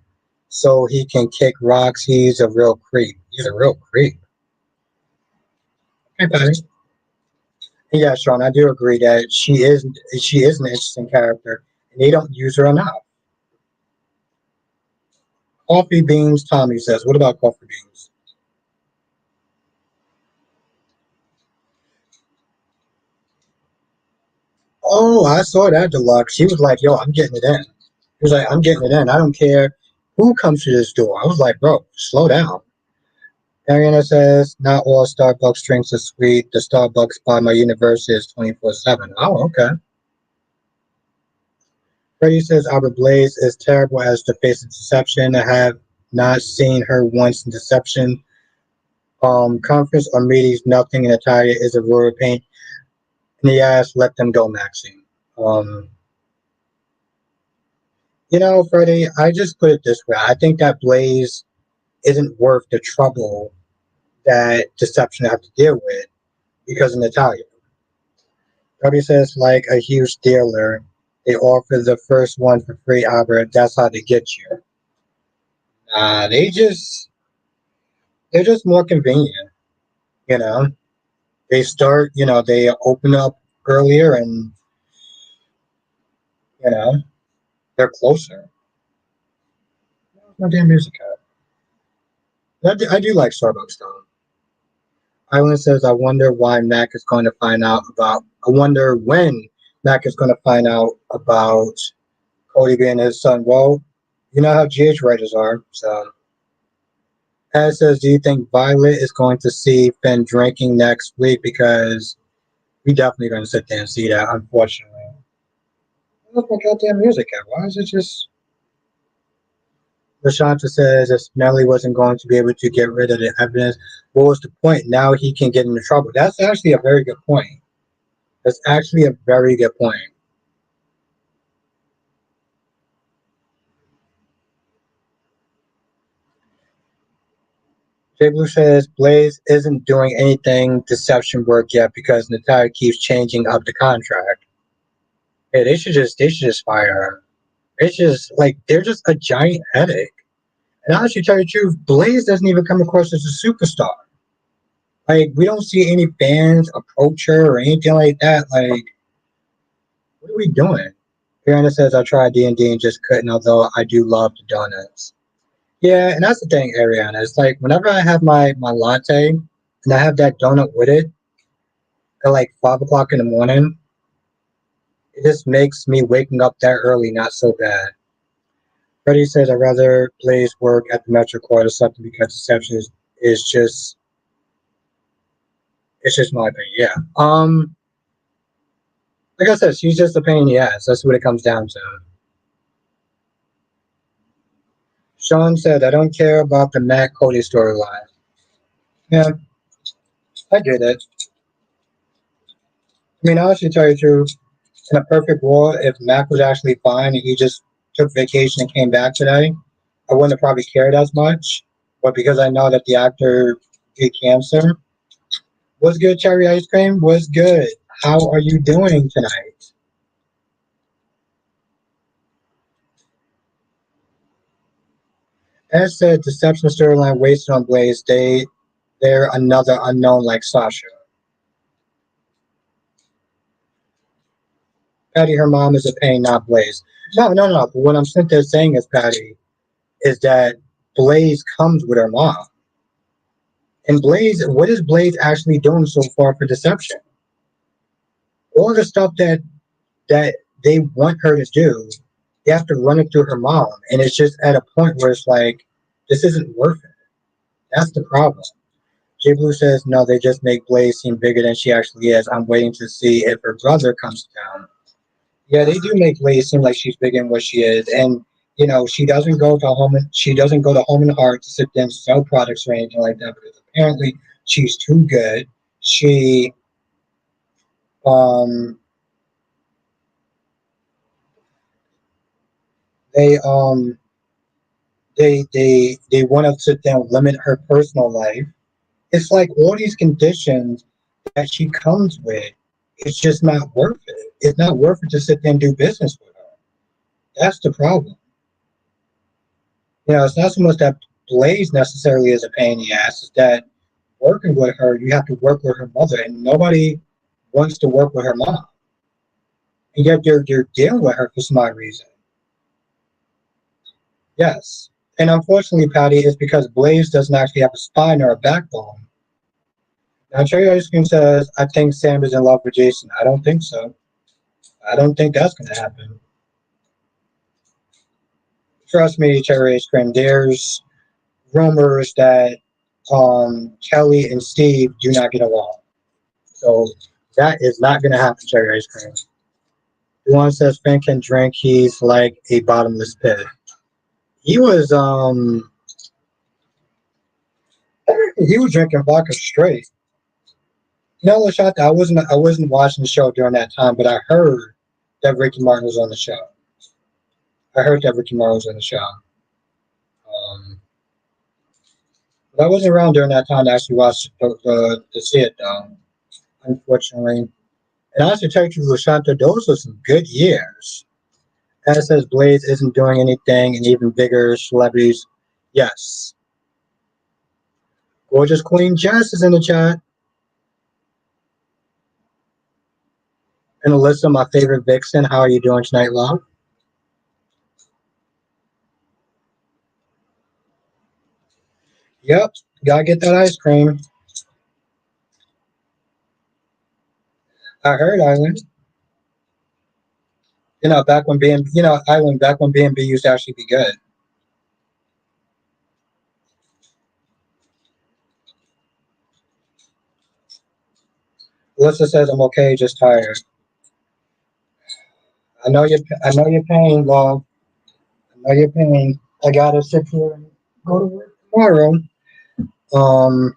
so he can kick rocks. He's a real creep. He's a real creep. Hey, Patty. And yeah, Sean, I do agree that she is an interesting character, and they don't use her enough. Coffee beans, Tommy says. What about coffee beans? Oh, I saw that deluxe. He was like, "Yo, I'm getting it in." He was like, "I'm getting it in. I don't care who comes to this door." I was like, "Bro, slow down." Ariana says, "Not all Starbucks drinks are sweet. The Starbucks by my university is 24/7." Oh, okay. Freddie says Albert Blaze is terrible as the face of deception. I have not seen her once in deception. Conference or meetings, nothing in Italia is a royal pain. And he asked, let them go, Maxine. Um, Freddie, I just put it this way. I think that Blaze isn't worth the trouble that deception have to deal with because in Italia. Freddie says, like a huge dealer, they offer the first one for free, Albert. That's how they get you. They're just more convenient, you know. They open up earlier and, you know, they're closer. My damn music cat. I do like Starbucks though. Island says, I wonder why Mac is going to find out about. I wonder when Mac is going to find out about Cody being his son. Well, you know how GH writers are. So, As says, do you think Violet is going to see Finn drinking next week? Because we definitely going to sit there and see that, unfortunately. Look my goddamn music cat. Why is it just. Lashanta says if Smelly wasn't going to be able to get rid of the evidence, what was the point? Now he can get into trouble. That's actually a very good point. That's actually a very good point. Jay Blue says Blaze isn't doing anything deception work yet because Natalia keeps changing up the contract. Yeah, they should just fire her. It's just like they're just a giant headache. And I actually tell you the truth, Blaze doesn't even come across as a superstar. Like we don't see any fans approach her or anything like that. Like what are we doing? Fiona says I tried D&D and just couldn't, although I do love the donuts. Yeah, and that's the thing, Ariana. It's like whenever I have my latte and I have that donut with it at like 5 o'clock in the morning, it just makes me waking up that early not so bad. Freddie says I'd rather Blaze work at the Metro Court or something because deception is just it's just my opinion. Yeah. Like I said, she's just a pain in the ass. That's what it comes down to. Sean said I don't care about the Matt Cody storyline. Yeah, I get it. I mean, honestly, to tell you the truth, in a perfect world, if Mac was actually fine and he just took vacation and came back today, I wouldn't have probably cared as much. But because I know that the actor beat cancer, What's good, cherry ice cream? What's good? How are you doing tonight? As said, Deception storyline wasted on Blaze. They're another unknown like Sasha. Patty, her mom is a pain, not Blaze. No, no, no. But what I'm simply saying is, Patty, is that Blaze comes with her mom. And Blaze, what is Blaze actually doing so far for Deception? All the stuff that they want her to do, they have to run it through her mom, and it's just at a point where it's like, this isn't worth it. That's the problem. J Blue says no, they just make Blaze seem bigger than she actually is. I'm waiting to see if her brother comes down. Yeah, they do make Blaze seem like she's bigger than what she is, and she doesn't go to Home and Heart to sit there and sell products or anything like that because apparently she's too good. She um they they want to sit down and limit her personal life. It's like all these conditions that she comes with, it's just not worth it. It's not worth it to sit there and do business with her. That's the problem. It's not so much that Blaze necessarily is a pain in the ass, it's that working with her, you have to work with her mother, and nobody wants to work with her mom. And yet you're dealing with her for some odd reason. Yes. And unfortunately, Patty, it's because Blaze doesn't actually have a spine or a backbone. Now, Cherry Ice Cream says, I think Sam is in love with Jason. I don't think so. I don't think that's going to happen. Trust me, Cherry Ice Cream, there's rumors that Kelly and Steve do not get along. So that is not going to happen, Cherry Ice Cream. One says Finn can drink, he's like a bottomless pit. He was drinking vodka straight. Lashata, I wasn't watching the show during that time, but I heard that Ricky Martin was on the show. I heard that Ricky Martin was on the show. Um, but I wasn't around during that time to actually watch to see it though, unfortunately. And honestly, to tell you, Lashanta, those were some good years. As says Blaze isn't doing anything, and even bigger celebrities. Yes. Gorgeous Queen Jess is in the chat. And Alyssa, my favorite vixen. How are you doing tonight, love? Yep, gotta get that ice cream. I heard Island. Back when Island, back when B&B used to actually be good. Alyssa says I'm okay, just tired. I know your pain, love. I know your pain. I gotta sit here and go to work tomorrow. Um,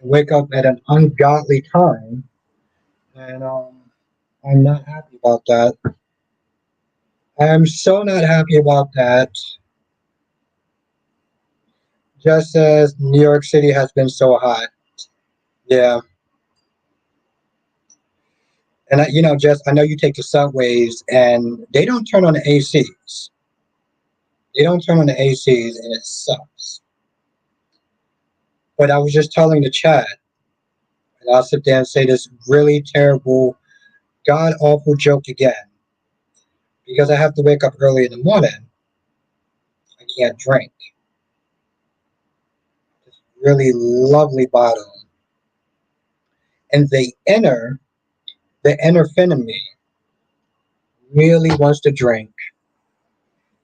wake up at an ungodly time, and I'm not happy about that. I'm so not happy about that. Just as New York City has been so hot. Yeah. And Jess, I know you take the subways and they don't turn on the ACs. They don't turn on the ACs and it sucks. But I was just telling the chat, and I'll sit there and say this really terrible, god awful joke again. Because I have to wake up early in the morning, I can't drink. This really lovely bottle. And the inner fin of me really wants to drink.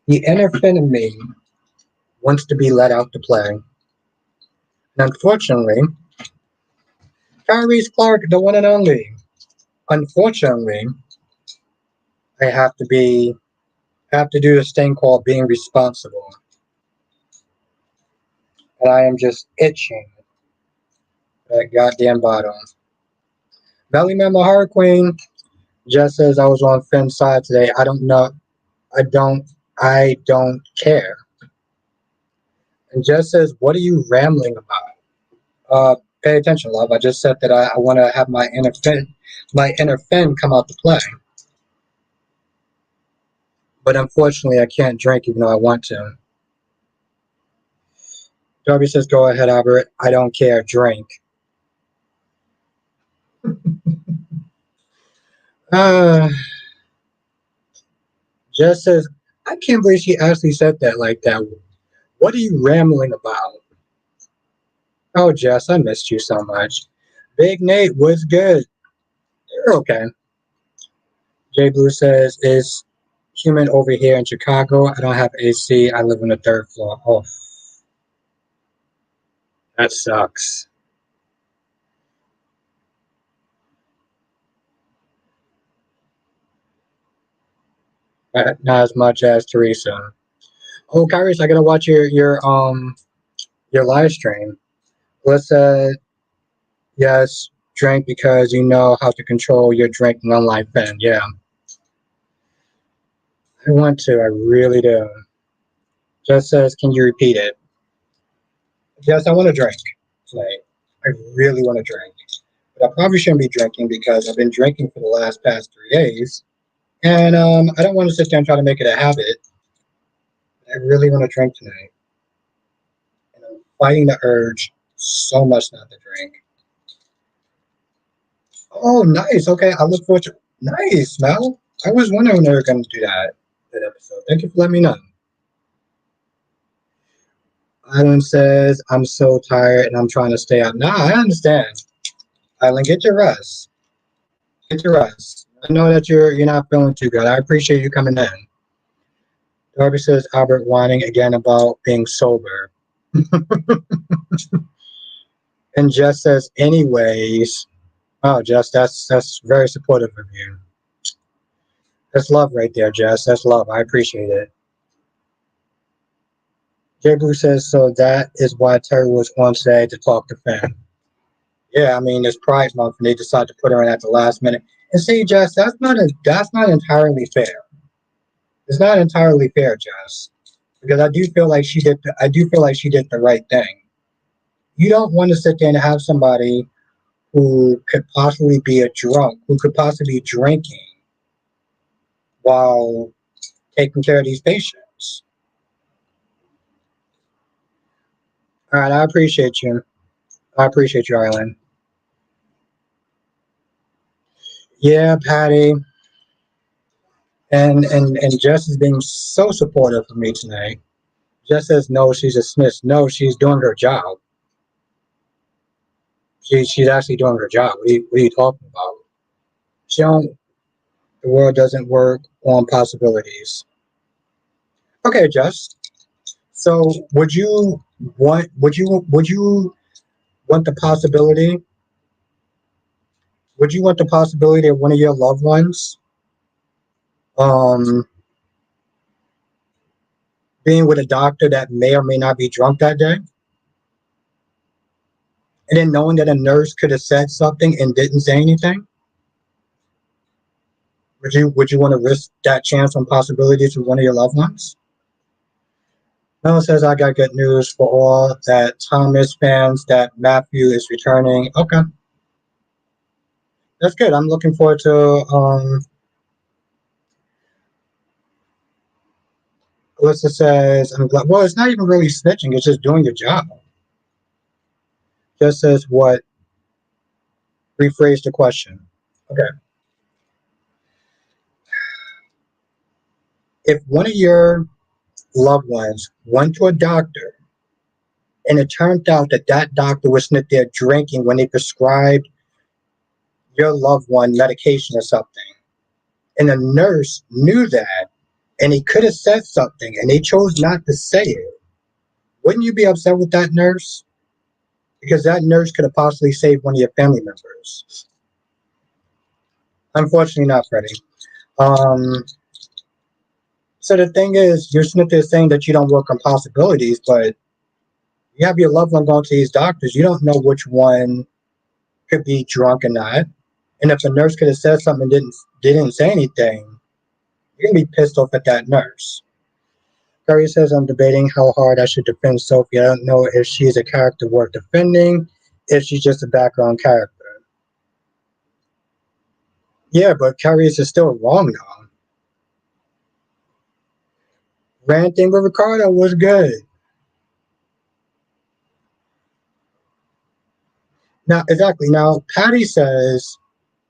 The inner fin of me wants to be let out to play. And unfortunately, Tyrese Clark, the one and only. Unfortunately, I have to do this thing called being responsible. And I am just itching for that goddamn bottle. Belly Mama Heart Queen just says I was on Finn's side today. I don't know. I don't care. And just says, what are you rambling about? Pay attention, love. I just said that I want to have my inner Finn come out to play. But unfortunately, I can't drink even though I want to. Darby says, "Go ahead, Albert. I don't care. Drink." Uh, Jess says, "I can't believe she actually said that like that. What are you rambling about?" Oh, Jess, I missed you so much. Big Nate was good. You're okay. Jay Blue says, "Is human over here in Chicago? I don't have AC. I live on the third floor." Oh, that sucks. Not as much as Teresa. Oh, Kyrus, I gotta watch your live stream. Let's yes, drink because you know how to control your drinking unlike Ben. Yeah, I want to. I really do. Just says, can you repeat it? Yes, I want to drink tonight. I really want to drink. But I probably shouldn't be drinking because I've been drinking for the last past 3 days. And I don't want to sit there and try to make it a habit. I really want to drink tonight. And I'm fighting the urge so much not to drink. Oh, nice. Okay, I look forward to nice, Mel. I was wondering when they were going to do that episode. Thank you for letting me know. Island says, I'm so tired and I'm trying to stay up. Nah, I understand. Island, get your rest. Get your rest. I know that you're not feeling too good. I appreciate you coming in. Darby says Albert whining again about being sober. And Jess says, anyways. Oh, Jess, that's very supportive of you. That's love right there, Jess. That's love. I appreciate it. J Blue says, so that is why Terry was on today to talk to Finn. Yeah, I mean, it's Pride Month, and they decided to put her in at the last minute. And see, Jess, that's not entirely fair. It's not entirely fair, Jess, because I do feel like she did the right thing. You don't want to sit there and have somebody who could possibly be a drunk, who could possibly be drinking while taking care of these patients. All right, I appreciate you. I appreciate you, Arlen. Yeah, Patty. And Jess is being so supportive of me tonight. Jess says no, she's a snitch. No, she's doing her job. She's actually doing her job. What are you talking about? She don't. The world doesn't work on possibilities. Okay, Jess. So would you want the possibility? Would you want the possibility of one of your loved ones um being with a doctor that may or may not be drunk that day? And then knowing that a nurse could have said something and didn't say anything? Would you want to risk that chance on possibilities with one of your loved ones? Mel says I got good news for all that Thomas fans that Matthew is returning. Okay, that's good. I'm looking forward to Alyssa says I'm glad well it's not even really snitching, it's just doing your job. Just says what rephrase the question. Okay. If one of your loved ones went to a doctor and it turned out that that doctor was sitting there drinking when they prescribed your loved one medication or something, and the nurse knew that, and he could have said something, and they chose not to say it, wouldn't you be upset with that nurse? Because that nurse could have possibly saved one of your family members. Unfortunately, not Freddie. Um, so the thing is, you're sitting there saying that you don't work on possibilities, but you have your loved one going to these doctors. You don't know which one could be drunk or not. And if the nurse could have said something and didn't say anything, you're gonna be pissed off at that nurse. Curry says I'm debating how hard I should defend Sophie. I don't know if she is a character worth defending. if she's just a background character. Yeah, but Kyrie's is still wrong now. Ranting with Ricardo was good. Now, exactly. Now, Patty says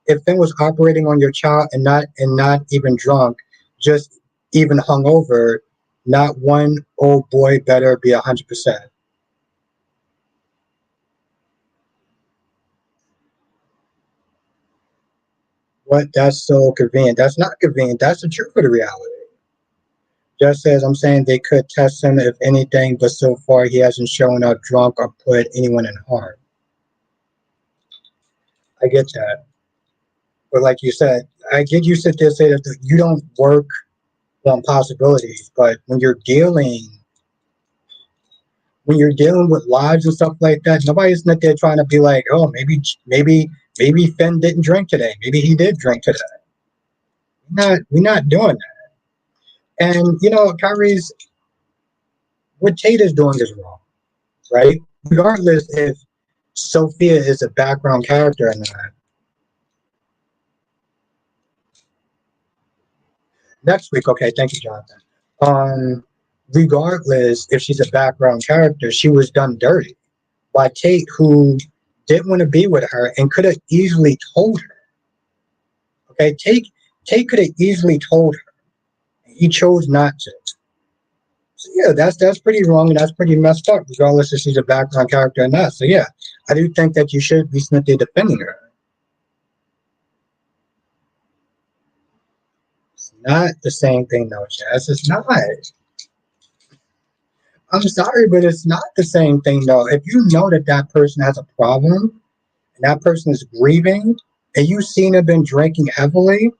if Finn was operating on your child and not even drunk, just even hungover, not one old boy better be 100%. What? That's so convenient. That's not convenient. That's the truth of the reality. Just as I'm saying they could test him if anything, but so far he hasn't shown up drunk or put anyone in harm. I get that. But like you said, I get you sit there and say that you don't work on possibilities, but when you're dealing with lives and stuff like that, nobody's not there trying to be like, oh, maybe Finn didn't drink today. Maybe he did drink today. We're not doing that. And Kyrie's what Tate is doing is wrong, right? Regardless if Sophia is a background character or not. Next week, okay, thank you, Jonathan. Um, Regardless if she's a background character, she was done dirty by Tate, who didn't want to be with her and could have easily told her. Okay, Tate could have easily told her. He chose not to. So yeah, that's pretty wrong and that's pretty messed up, regardless if she's a background character or not. So yeah, I do think that you should be simply defending her. It's not the same thing though, Jazz. It's not. I'm sorry, but it's not the same thing though. If you know that that person has a problem and that person is grieving, and you've seen them been drinking heavily,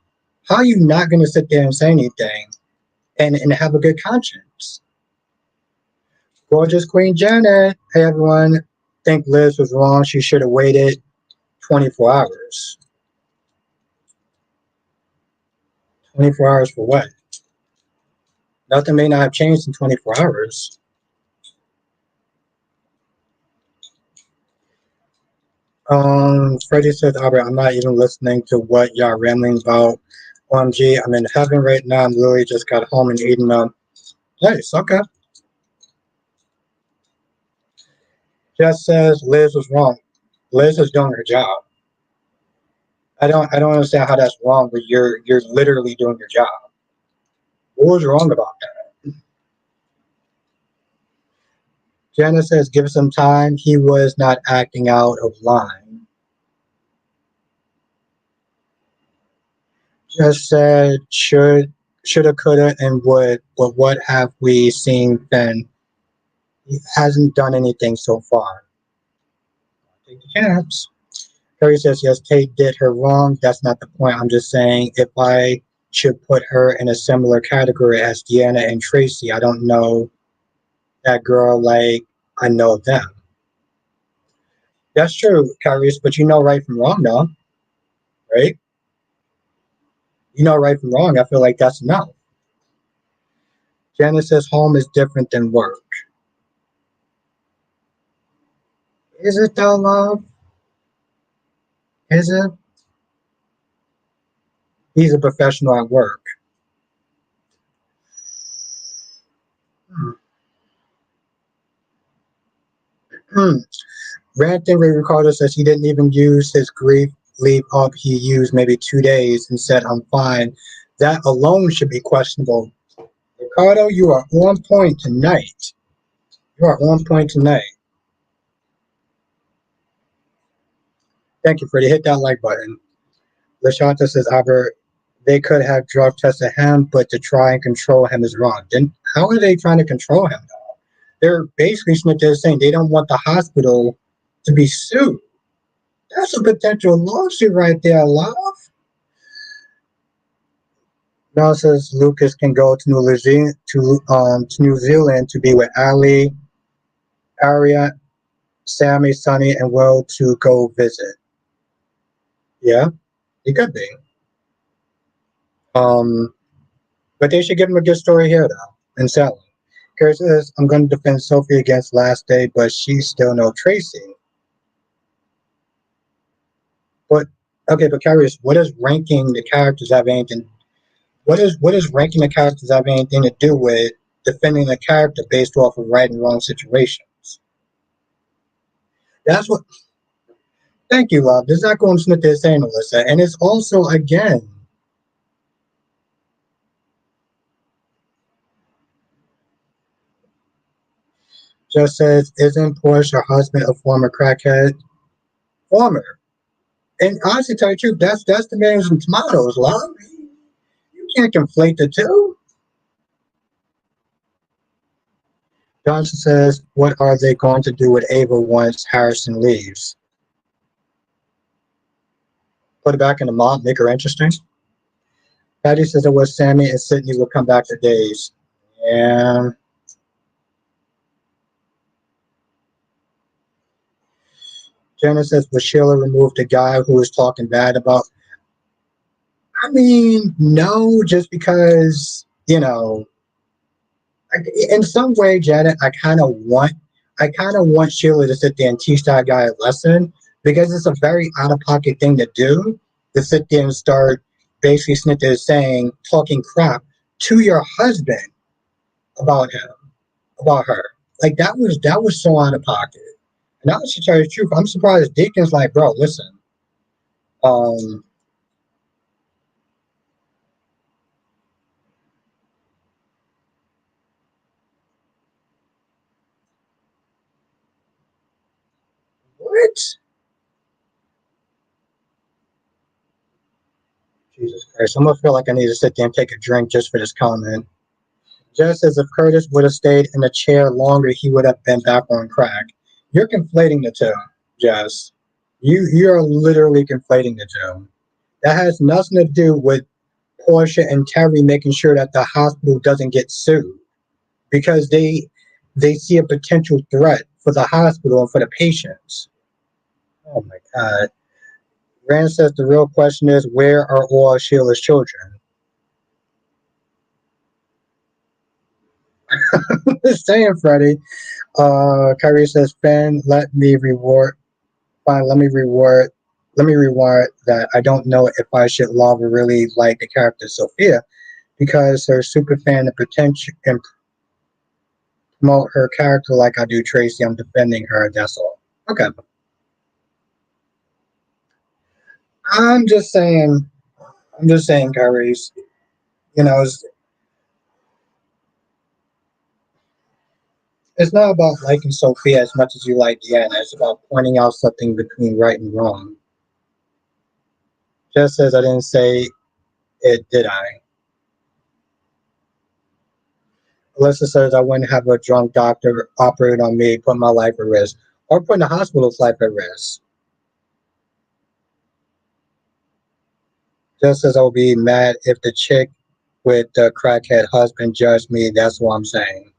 how are you not going to sit there and say anything and have a good conscience? Gorgeous Queen Janet. Hey everyone. Think Liz was wrong. She should have waited 24 hours. 24 hours for what? Nothing may not have changed in 24 hours. Freddie says, Albert, I'm not even listening to what y'all rambling about. OMG, I'm in heaven right now. I'm literally just got home and eating them. Nice, okay. Jess says Liz was wrong. Liz is doing her job. I don't understand how that's wrong, but you're literally doing your job. What was wrong about that? Janice says, give some time. He was not acting out of line. Just said shoulda, coulda, and would, but what have we seen then? He hasn't done anything so far. Take the chance. Harry says, yes, Tate did her wrong. That's not the point. I'm just saying if I should put her in a similar category as Deanna and Tracy, I don't know that girl like I know them. That's true, Kyrie, but you know right from wrong, though, right? You know right from wrong. I feel like that's enough. Janice says home is different than work. Is it though, love? Is it? He's a professional at work. Hmm. Ranting Ray Ricardo says he didn't even use his grief leave up. He used maybe 2 days and said, I'm fine. That alone should be questionable. Ricardo, you are on point tonight. You are on point tonight. Thank you, Freddie. Hit that like button. LaShanta says, Albert, they could have drug tested him, but to try and control him is wrong. Then how are they trying to control him, though? They're basically they're saying they don't want the hospital to be sued. That's a potential lawsuit right there, love. Now says Lucas can go to New Zealand to be with Ali, Aria, Sammy, Sonny, and Will to go visit. Yeah, he could be. Um, but they should give him a good story here though, and sell him. Kara says, I'm going to defend Sophie against last day, but she still know Tracy. Okay, but curious, what does ranking the characters have anything? What is ranking the characters have anything to do with defending the character based off of right and wrong situations? That's what. Thank you, love. This is not going Smith is saying, Alyssa, and it's also again just says, isn't Portia her husband a former crackhead? Former. And honestly, tell you the truth, that's tomatoes and tomatoes, love. You can't conflate the two. Johnson says, what are they going to do with Ava once Harrison leaves? Put it back in the mom, make her interesting. Patty says it was Sammy and Sydney will come back to days. And Jenna says, will Sheila remove the guy who was talking bad about? I mean, no, just because, in some way, Janet, I kind of want Sheila to sit there and teach that guy a lesson because it's a very out of pocket thing to do to sit there and start basically sitting there saying, talking crap to your husband about him, about her. Like that was so out of pocket. And I was to tell you the truth, I'm surprised Deacon's like, bro, listen, um, what? Jesus Christ, I'm gonna feel like I need to sit there and take a drink just for this comment. Just as if Curtis would have stayed in the chair longer, he would have been back on crack. You're conflating the two, Jess. You're literally conflating the two. That has nothing to do with Portia and Terry making sure that the hospital doesn't get sued because they see a potential threat for the hospital and for the patients. Oh my God. Rand says the real question is where are all Sheila's children? Saying Freddie. Kyrie says, "Ben, let me reward that. I don't know if I should love or really like the character Sophia because her super fan and potential and promote her character like I do Tracy. I'm defending her. That's all. Okay. I'm just saying. I'm just saying, Kyrie's. You know, it's not about liking Sophia as much as you like Deanna. It's about pointing out something between right and wrong. Just as I didn't say it, did I? Alyssa says I wouldn't have a drunk doctor operate on me, put my life at risk, or put the hospital's life at risk. Just as I'll be mad if the chick with the crackhead husband judged me, that's what I'm saying.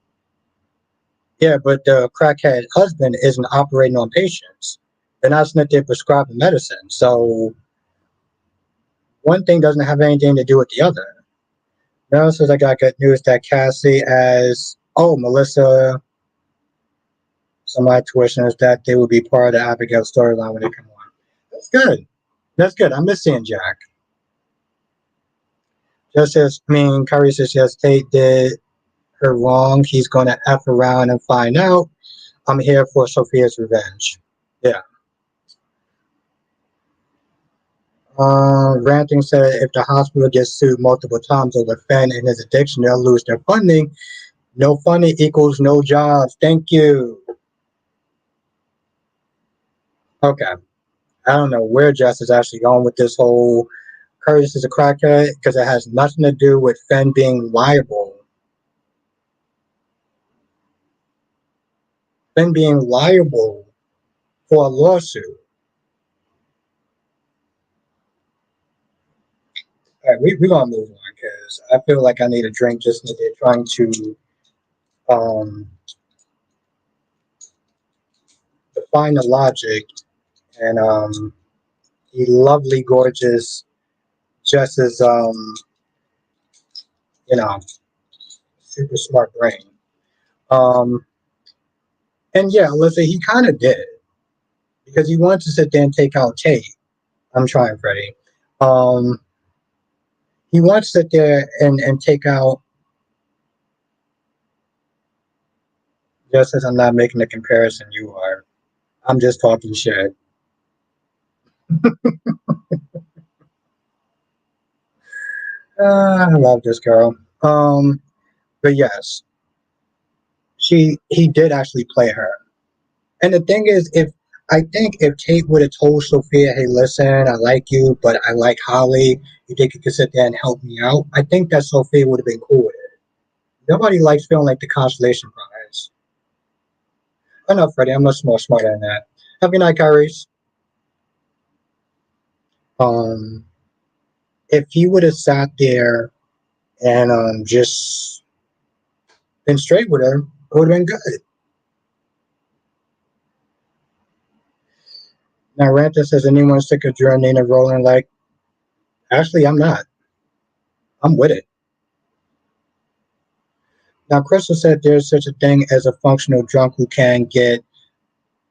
Yeah, but the crackhead husband isn't operating on patients. They're not sitting there prescribing medicine. So one thing doesn't have anything to do with the other. Now says I got good news that Cassie as Melissa. So my tuition is that they will be part of the Abigail storyline when they come on. That's good. That's good. I'm missing Jack. Just as Kyrie says yes, Tate did her wrong. He's gonna F around and find out. I'm here for Sophia's revenge. Yeah. Ranting said if the hospital gets sued multiple times over Fenn and his addiction, they'll lose their funding. No funding equals no jobs. Thank you. Okay. I don't know where Jess is actually going with this whole Curtis is a crackhead because it has nothing to do with Fenn being liable. Fenn being liable for a lawsuit. All right, we're gonna move on because I feel like I need a drink just as they're trying to um, define the logic and the lovely, gorgeous, just as you know, super smart brain. Um, and yeah, let's say he kind of did because he wanted to sit there and take out Tate. I'm trying, Freddie. Um, he wants to sit there and take out, just as I'm not making the comparison you are. I'm just talking shit. I love this girl. But yes, he did actually play her. And the thing is, if I think if Kate would have told Sophia, "Hey, listen, I like you, but I like Holly. You think you could sit there and help me out?" I think that Sophia would have been cool with it. Nobody likes feeling like the consolation prize. Oh no, Freddie, I'm much more smarter than that. Have a good night, Kyries. Um, if he would have sat there and just been straight with her, it would have been good. Now, Ranta says, anyone sick of Drew and Nina rolling like, actually, I'm not. I'm with it. Now, Crystal said there's such a thing as a functional drunk who can get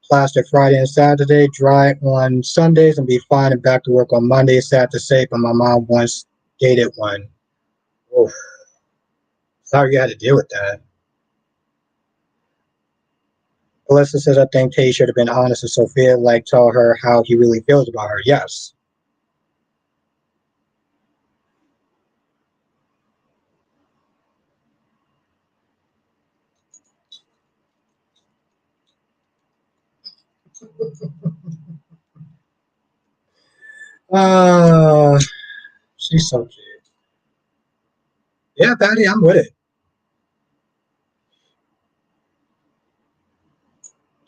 plastic Friday and Saturday, dry on Sundays, and be fine and back to work on Monday. Sad to say, but my mom once dated one. Oof. Sorry you had to deal with that. Alyssa says, I think Tay should have been honest with Sophia, like tell her how he really feels about her. Yes. Uh, she's so cute. Yeah, Patty, I'm with it.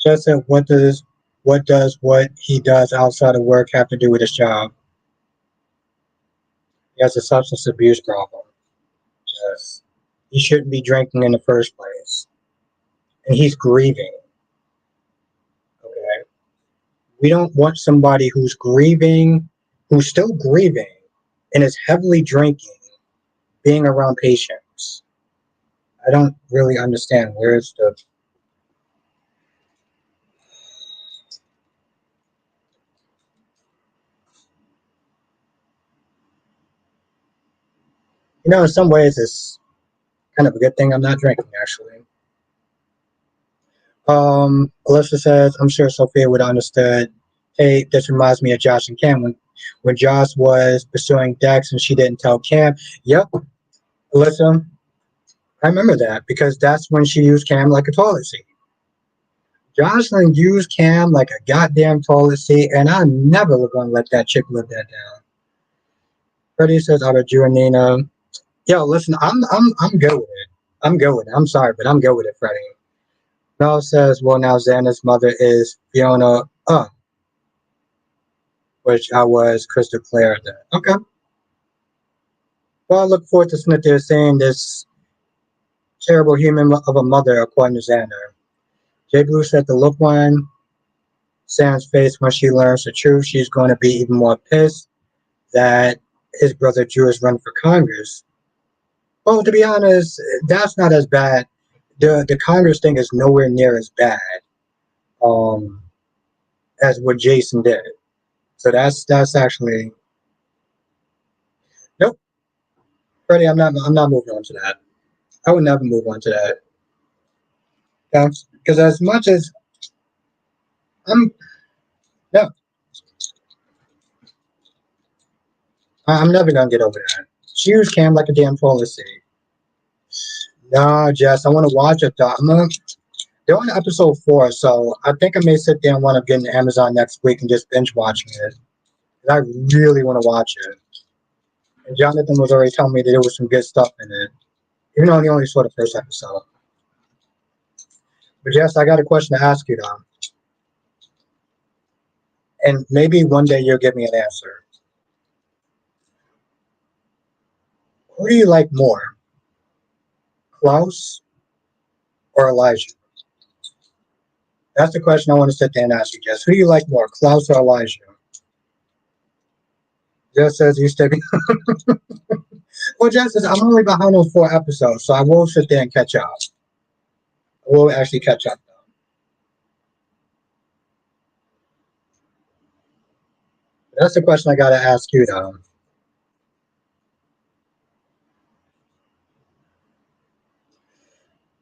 Just said, what he does outside of work have to do with his job? He has a substance abuse problem. Yes. He shouldn't be drinking in the first place. And he's grieving. Okay. We don't want somebody who's grieving, who's still grieving, and is heavily drinking, being around patients. I don't really understand where's the. In some ways, it's kind of a good thing I'm not drinking, actually. Alyssa says, I'm sure Sophia would have understood. Hey, this reminds me of Josh and Cam when Josh was pursuing Dex and she didn't tell Cam. Yep, Alyssa, I remember that because that's when she used Cam like a toilet seat. Jocelyn used Cam like a goddamn toilet seat, and I never was gonna let that chick live that down. Freddie says, "I bet you and Nina." Yo, listen, I'm good with it. I'm good with it. I'm sorry, but I'm good with it, Freddie. Mel says, "Well, now Xander's mother is Fiona, which I was crystal clear of that." Okay. Well, I look forward to Smith there saying this terrible human of a mother, according to Xander. Jay Blue said the look on Sam's face when she learns the truth, she's going to be even more pissed that his brother Drew is running for Congress. Well, to be honest, that's not as bad. The Congress thing is nowhere near as bad um, as what Jason did. So that's actually nope, Freddie. I'm not moving on to that. I would never move on to that. Because as much as I'm no, I'm never gonna get over that. She used Cam like a damn toilet seat. Nah, Jess, I want to watch it though. They're on episode 4, so I think I may sit there and want to get into Amazon next week and just binge watching it. I really want to watch it. And Jonathan was already telling me that there was some good stuff in it, even though he only saw the first episode. But Jess, I got a question to ask you though, and maybe one day you'll give me an answer. Who do you like more, Klaus or Elijah? That's the question I want to sit there and ask you, Jess. Who do you like more, Klaus or Elijah? Jess says you stay. Well, Jess says I'm only behind on 4 episodes, so I will sit there and catch up. I will actually catch up though. That's the question I gotta ask you though.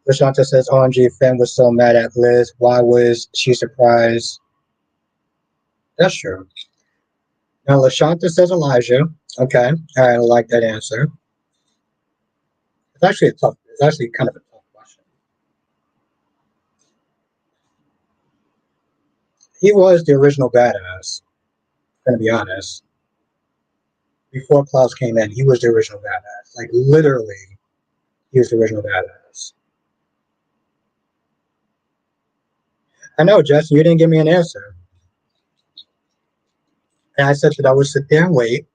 Lashanta says OMG Finn was so mad at Liz. Why was she surprised? That's true. Now Lashanta says Elijah. Okay. I like that answer. It's actually kind of a tough question. He was the original badass, gonna be honest. Before Klaus came in, he was the original badass. Like literally, he was the original badass. I know, Justin, you didn't give me an answer. And I said that I would sit there and wait.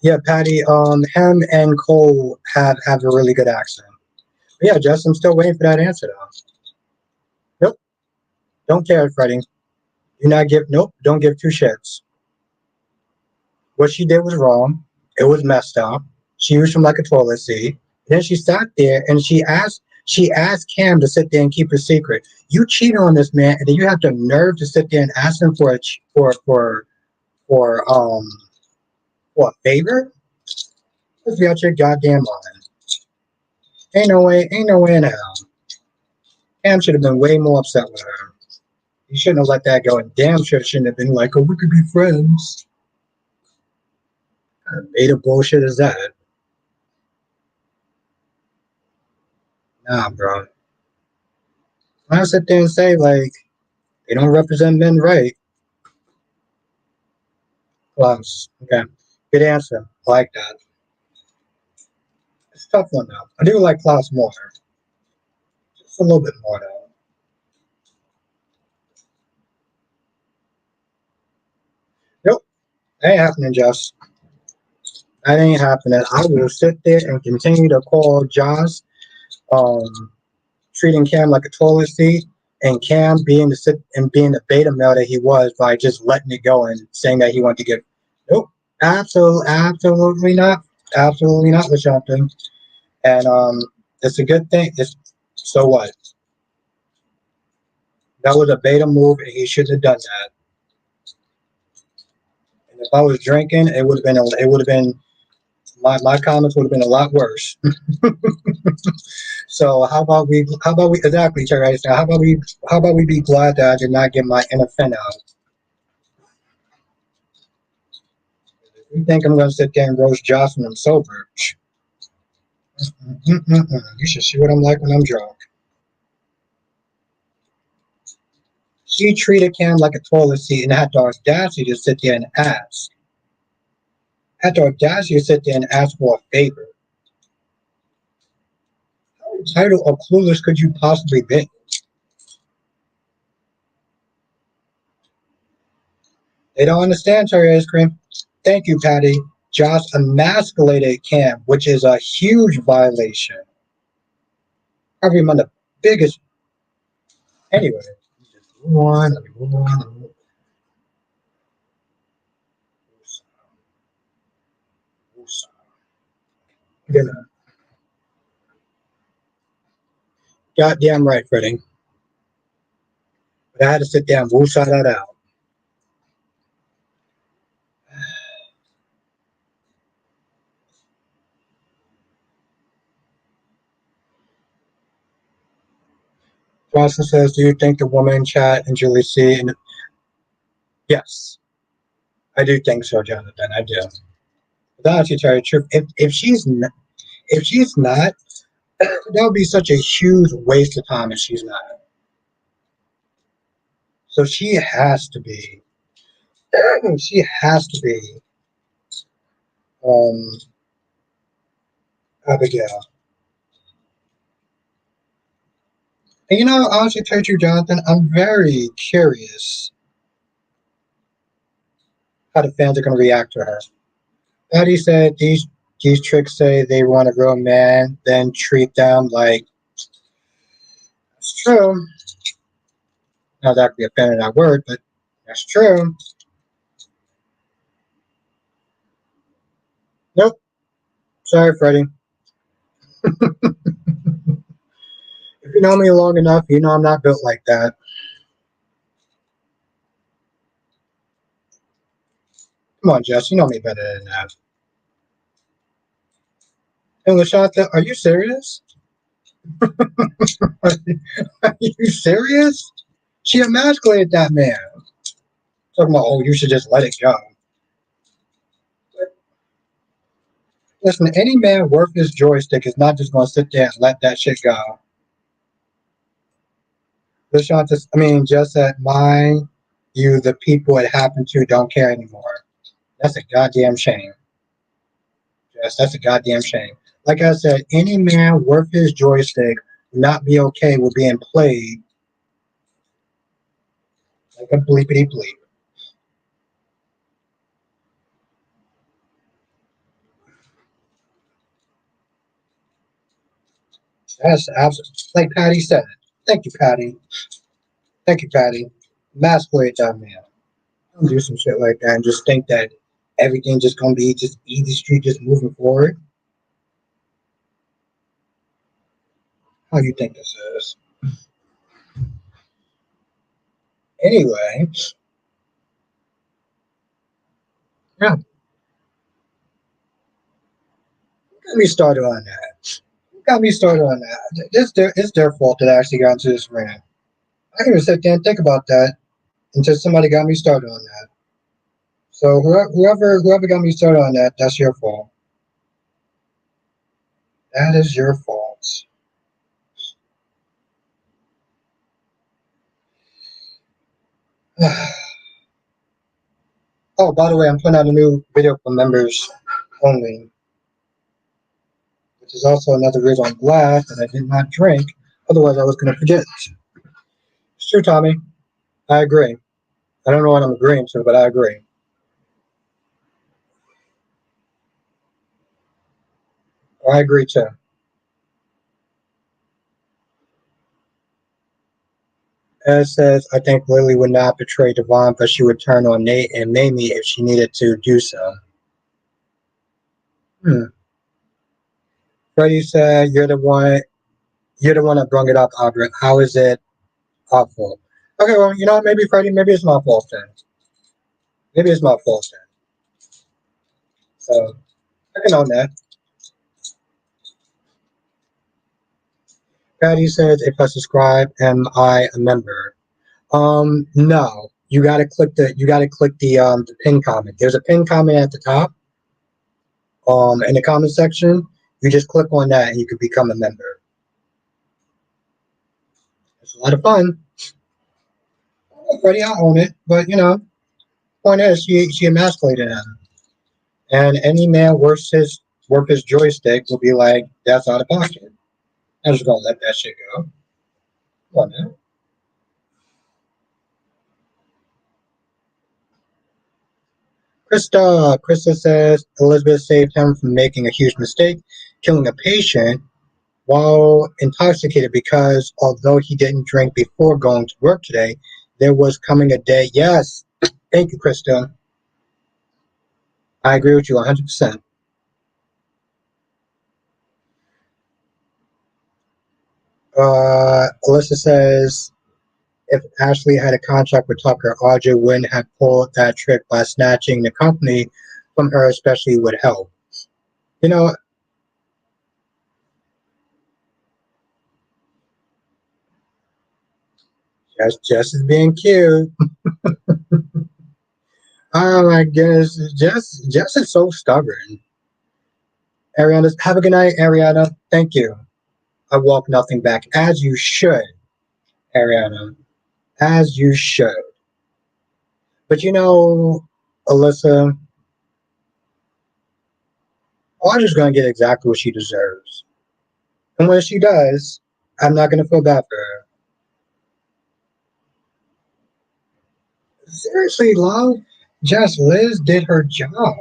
Yeah, Patty, him and Cole have a really good accent. But yeah, Justin, I'm still waiting for that answer though. Nope, don't care, Freddie. Do not give nope, don't give two shits. What she did was wrong. It was messed up. She used him like a toilet seat. Then she sat there and she asked Cam to sit there and keep a secret. You cheated on this man, and then you have the nerve to sit there and ask him for what favor? Let's be out your goddamn mind. Ain't no way in hell. Cam should have been way more upset with her. He shouldn't have let that go, and damn sure shouldn't have been like, oh, we could be friends. What kind of beta bullshit is that? Nah, bro. I sit there and say like they don't represent men right. Klaus. Okay. Good answer. I like that. It's a tough one though. I do like Klaus more. Just a little bit more though. Nope. That ain't happening, Jess. That ain't happening. I will sit there and continue to call Josh um treating Cam like a toilet seat and Cam being the beta male that he was by just letting it go and saying that he wanted to get nope. Absolutely not. Absolutely not, Lashonda. And it's a good thing. It's so what? That was a beta move, and he shouldn't have done that. And if I was drinking, it would have been my comments would have been a lot worse. So how about we exactly, Terry? How about we be glad that I did not get my NFN out? If you think I'm gonna sit there and roast Josh when I'm sober? You should see what I'm like when I'm drunk. She treated Cam like a toilet seat and had the audacity to sit there and ask. Had the audacity to sit there and ask for a favor. How entitled or clueless could you possibly be? They don't understand, Terry Ice Cream. Thank you, Patty. Josh emasculated Cam, which is a huge violation. Probably among the biggest. Anyway, move on. Let me move on. Let me move on. Goddamn right, Freddie. But I had to sit down and woosah that out. Johnson says, "Do you think the woman chat and Julie C?" And yes, I do think so, Jonathan. I do. But honestly, tell you the truth, if she's not, that would be such a huge waste of time if she's not. So she has to be. She has to be. Um, Abigail. And honestly, tell you, Jonathan, I'm very curious how the fans are going to react to her. Patty said these tricks say they want a real man, then treat them like it's true. Not exactly a fan of that word, but that's true. Nope. Sorry, Freddie. If you know me long enough, you know I'm not built like that. Come on, Jess, you know me better than that. And Lashanta, are you serious? Are you serious? She emasculated that man. Talking about, oh, you should just let it go. Listen, any man worth his joystick is not just going to sit there and let that shit go. Lashanta, I mean, just that mind you, the people it happened to don't care anymore. That's a goddamn shame. Yes, that's a goddamn shame. Like I said, any man worth his joystick would not be okay with being played like a bleepity bleep. That's absolutely like Patty said. Thank you, Patty. Thank you, Patty. Masquerade that man. Don't do some shit like that and just think that everything just gonna be just easy street just moving forward. How you think this is? Anyway, yeah, got me started on that. Got me started on that. It's their fault that I actually got into this rant. I can even sit there and think about that until somebody got me started on that. So whoever got me started on that, that's your fault. That is your fault. Oh, by the way, I'm putting out a new video for members only, which is also another reason I'm glad that I did not drink. Otherwise, I was going to forget. It's true, Tommy. I agree. I don't know what I'm agreeing to, but I agree. I agree too. As says, I think Lily would not betray Devon, but she would turn on Nate and Mamie if she needed to do so. Hmm. Freddie said, You're the one that brought it up, Albert. How is it awful? Okay, well, you know what? Maybe Freddie, maybe it's my fault then. Maybe it's my fault then. So I can own that. Patty says, if I subscribe, am I a member? No. You gotta click the pin comment. There's a pin comment at the top. In the comment section. You just click on that and you can become a member. It's a lot of fun. Freddie, I own it, but point is, she emasculated him, and any man worth his joystick will be like, that's out of pocket. I'm just gonna let that shit go. Come on, man. Krista says Elizabeth saved him from making a huge mistake, killing a patient while intoxicated because although he didn't drink before going to work today, there was coming a day. Yes, thank you, Krista. I agree with you 100%. Alyssa says if Ashley had a contract with Tucker, Audrey wouldn't have pulled that trick by snatching the company from her, especially with help. You know, Jess is being cute. Oh my goodness, Jess is so stubborn. Ariana, have a good night, Ariana. Thank you. I walk nothing back, as you should, Ariana, as you should. But Alyssa, Audrey's gonna get exactly what she deserves, and when she does, I'm not gonna feel bad for her. Seriously, love, Jess, Liz did her job.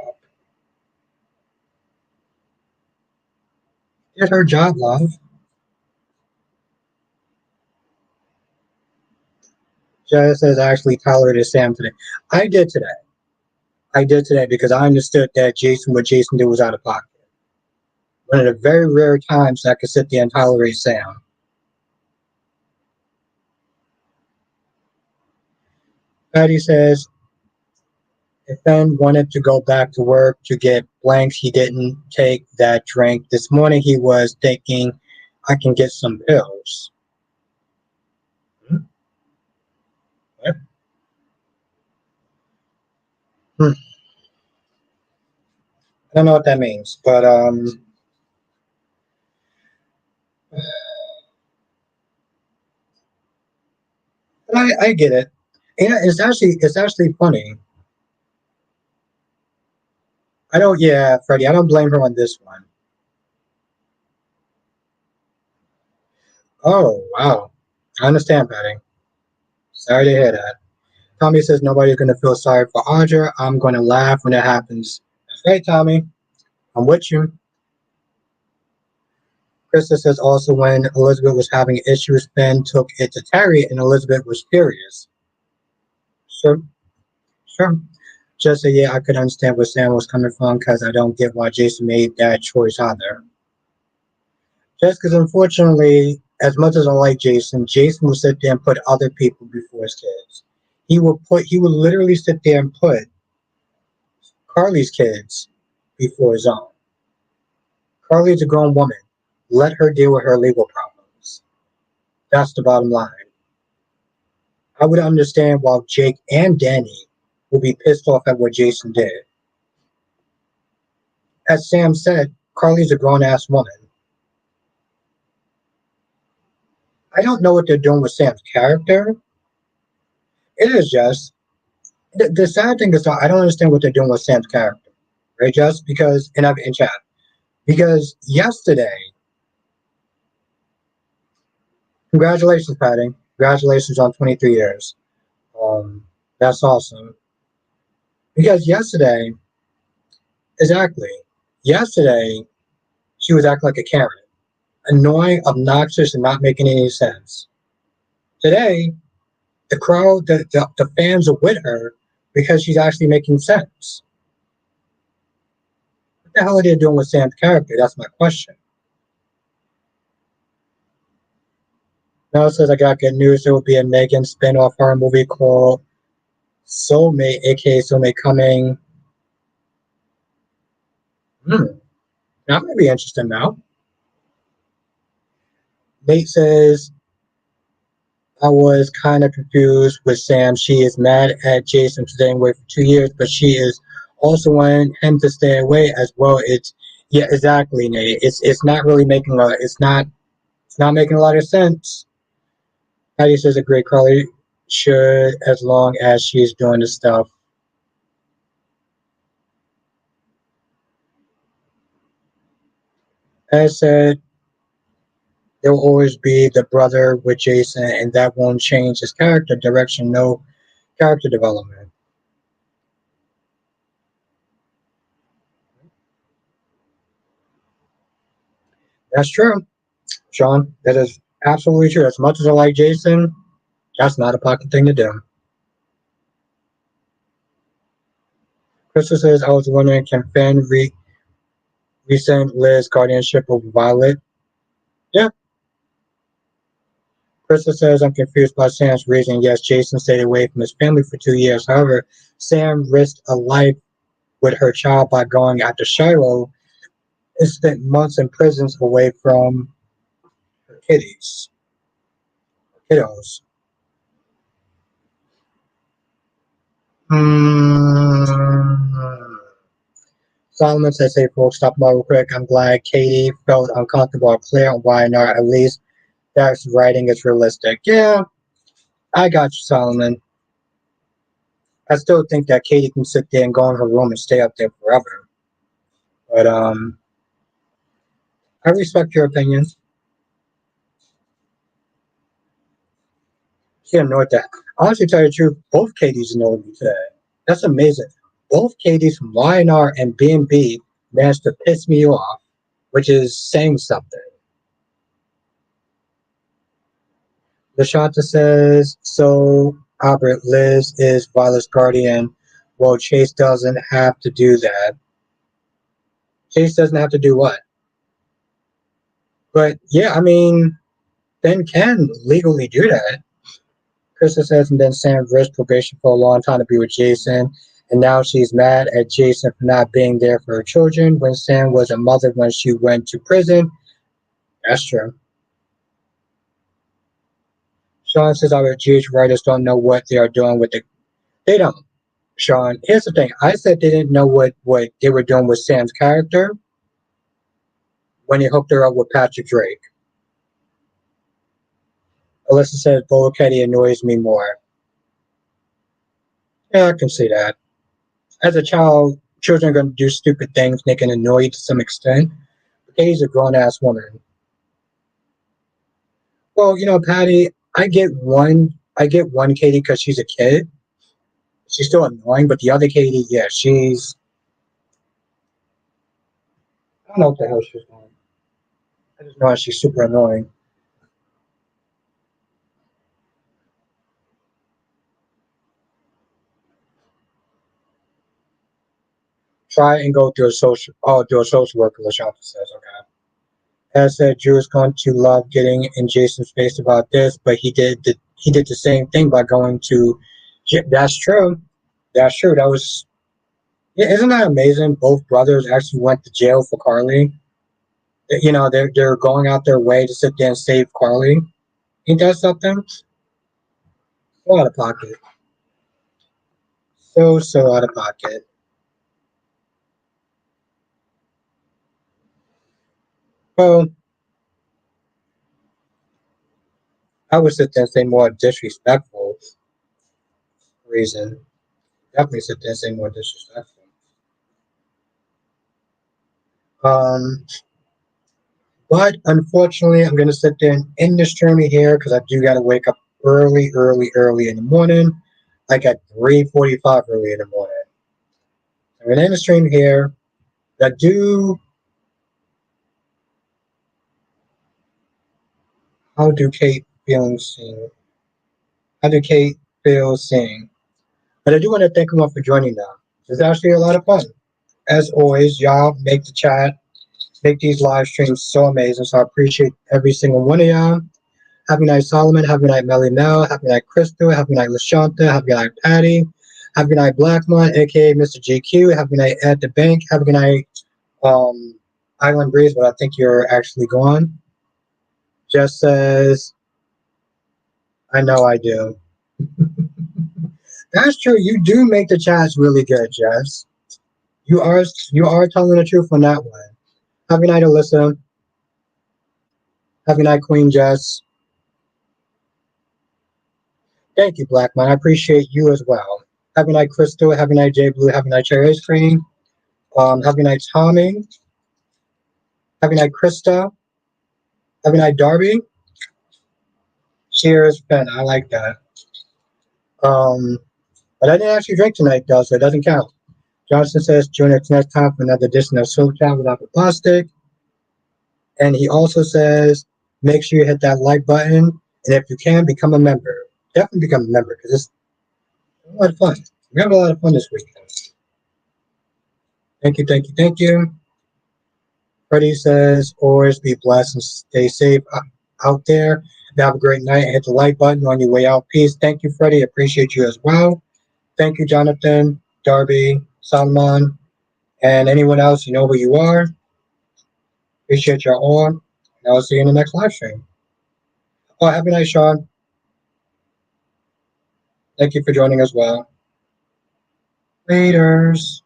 Did her job, love. Jess says I actually tolerated Sam today. I did today. I did today because I understood that what Jason did was out of pocket. One of the very rare times I could sit there and tolerate Sam. Patty says, If Ben wanted to go back to work to get blanks, he didn't take that drink. This morning he was thinking, I can get some pills. Hmm, what? Hmm, I don't know what that means, but I get it. And it's actually funny. I don't yeah, Freddie, I don't blame her on this one. Oh wow. I understand, Patty. Sorry to hear that. Tommy says nobody's gonna feel sorry for Audra. I'm gonna laugh when it happens. That's right, Tommy. I'm with you. Krista says also when Elizabeth was having issues, Ben took it to Terry and Elizabeth was furious. Sure, sure. Just say, yeah, I could understand where Sam was coming from because I don't get why Jason made that choice either. Just because, unfortunately, as much as I like Jason, Jason will sit there and put other people before his kids. He would literally sit there and put Carly's kids before his own. Carly's a grown woman. Let her deal with her legal problems. That's the bottom line. I would understand why Jake and Danny would be pissed off at what Jason did. As Sam said, Carly's a grown ass woman. I don't know what they're doing with Sam's character. It is just the sad thing is I don't understand what they're doing with Sam's character, right? Just because in chat because yesterday, congratulations, Patty. Congratulations on 23 years. That's awesome. Because yesterday, exactly, yesterday she was acting like a Karen, annoying, obnoxious, and not making any sense. Today, the crowd, the fans are with her because she's actually making sense. What the hell are they doing with Sam's character? That's my question. Now it says I got good news. There will be a Megan spin-off horror movie called Soulmate, aka Soulmate coming. That might be interesting now. Nate says I was kind of confused with Sam. She is mad at Jason for staying away for 2 years, but she is also wanting him to stay away as well. It's yeah, exactly, Nate. It's not really making a it's not making a lot of sense. Patty says a great Carly should as long as she's doing the stuff. As said, there will always be the brother with Jason, and that won't change his character direction. No character development. That's true, Sean. That is absolutely true. As much as I like Jason, that's not a pocket thing to do. Crystal says, I was wondering, can Finn rescind Liz guardianship over Violet? Yeah. Crystal says, I'm confused by Sam's reason. Yes, Jason stayed away from his family for 2 years. However, Sam risked a life with her child by going after Shiloh and spent months in prisons away from her kiddos. Hmm. Solomon says, hey folks, stop by real quick. I'm glad Katie felt uncomfortable or clear on why not. At least that's writing is realistic. Yeah, I got you, Solomon. I still think that Katie can sit there and go in her room and stay up there forever. But I respect your opinions. She annoyed that. Honestly, tell you the truth, both Katie's annoyed me today. That's amazing. Both Katie's from YNR and B&B managed to piss me off, which is saying something. Lashanta says, so Albert, Liz is Violet's guardian. Well, Chase doesn't have to do that. Chase doesn't have to do what? But yeah, I mean, Ben can legally do that. Krista says, and then Sam risked probation for a long time to be with Jason. And now she's mad at Jason for not being there for her children when Sam was a mother when she went to prison. That's true. Sean says our GH writers don't know what they are doing with the. They don't. Sean, here's the thing. I said they didn't know what they were doing with Sam's character when they hooked her up with Patrick Drake. Alyssa says Bolo Caddy annoys me more. Yeah, I can see that. As a child, children are going to do stupid things, they can annoy you to some extent. But Katie's a grown ass woman. Well, Patty, I get one Katie because she's a kid. She's still annoying, but the other Katie, yeah, I don't know what the hell she's doing. I just know she's super annoying. Try and go through a social worker, LaShanta says, okay. As said, Drew is going to love getting in Jason's face about this, but he did the same thing by going to. That's true. That's true. That was. Yeah, isn't that amazing? Both brothers actually went to jail for Carly. They're going out their way to sit there and save Carly. Ain't that something? So out of pocket. So out of pocket. Well, I would sit there and say more disrespectful reason. Definitely sit there and say more disrespectful. Um, but unfortunately, I'm gonna sit there and end the stream here because I do gotta wake up early, early, early in the morning, like at 3:45 early in the morning. I'm gonna end the stream here. I do. How do Kate feel sing? How do Kate feel sing? But I do want to thank everyone for joining now. It's actually a lot of fun. As always, y'all make the chat, make these live streams so amazing. So I appreciate every single one of y'all. Happy night, Solomon. Happy night, Melly Mel. Happy night, Crystal. Happy night, LaShanta. Happy night, Patty. Happy night, Blackmon, aka Mr. GQ. Happy night, at the bank. Happy night, um, Island Breeze, but I think you're actually gone. Just says, I know I do. That's true. You do make the chats really good, Jess. You are telling the truth on that one. Happy night, Alyssa. Happy night, Queen Jess. Thank you, Blackman. I appreciate you as well. Happy night, Crystal. Happy night, J Blue. Happy night, Cherry Ice Cream. Happy night, Tommy. Happy night, Krista. Happy night, Darby. Cheers, Ben. I like that. Um, but I didn't actually drink tonight, though, so it doesn't count. Johnson says, join us next time for another edition of Soul Chat without the plastic. And he also says, make sure you hit that like button. And if you can, become a member. Definitely become a member because it's a lot of fun. We have a lot of fun this weekend. Thank you, thank you, thank you. Freddie says, always be blessed and stay safe out there. Have a great night. Hit the like button on your way out. Peace. Thank you, Freddie. Appreciate you as well. Thank you, Jonathan, Darby, Salman, and anyone else. You know who you are. Appreciate y'all all. And I'll see you in the next live stream. Oh, happy night, Sean. Thank you for joining as well. Laters.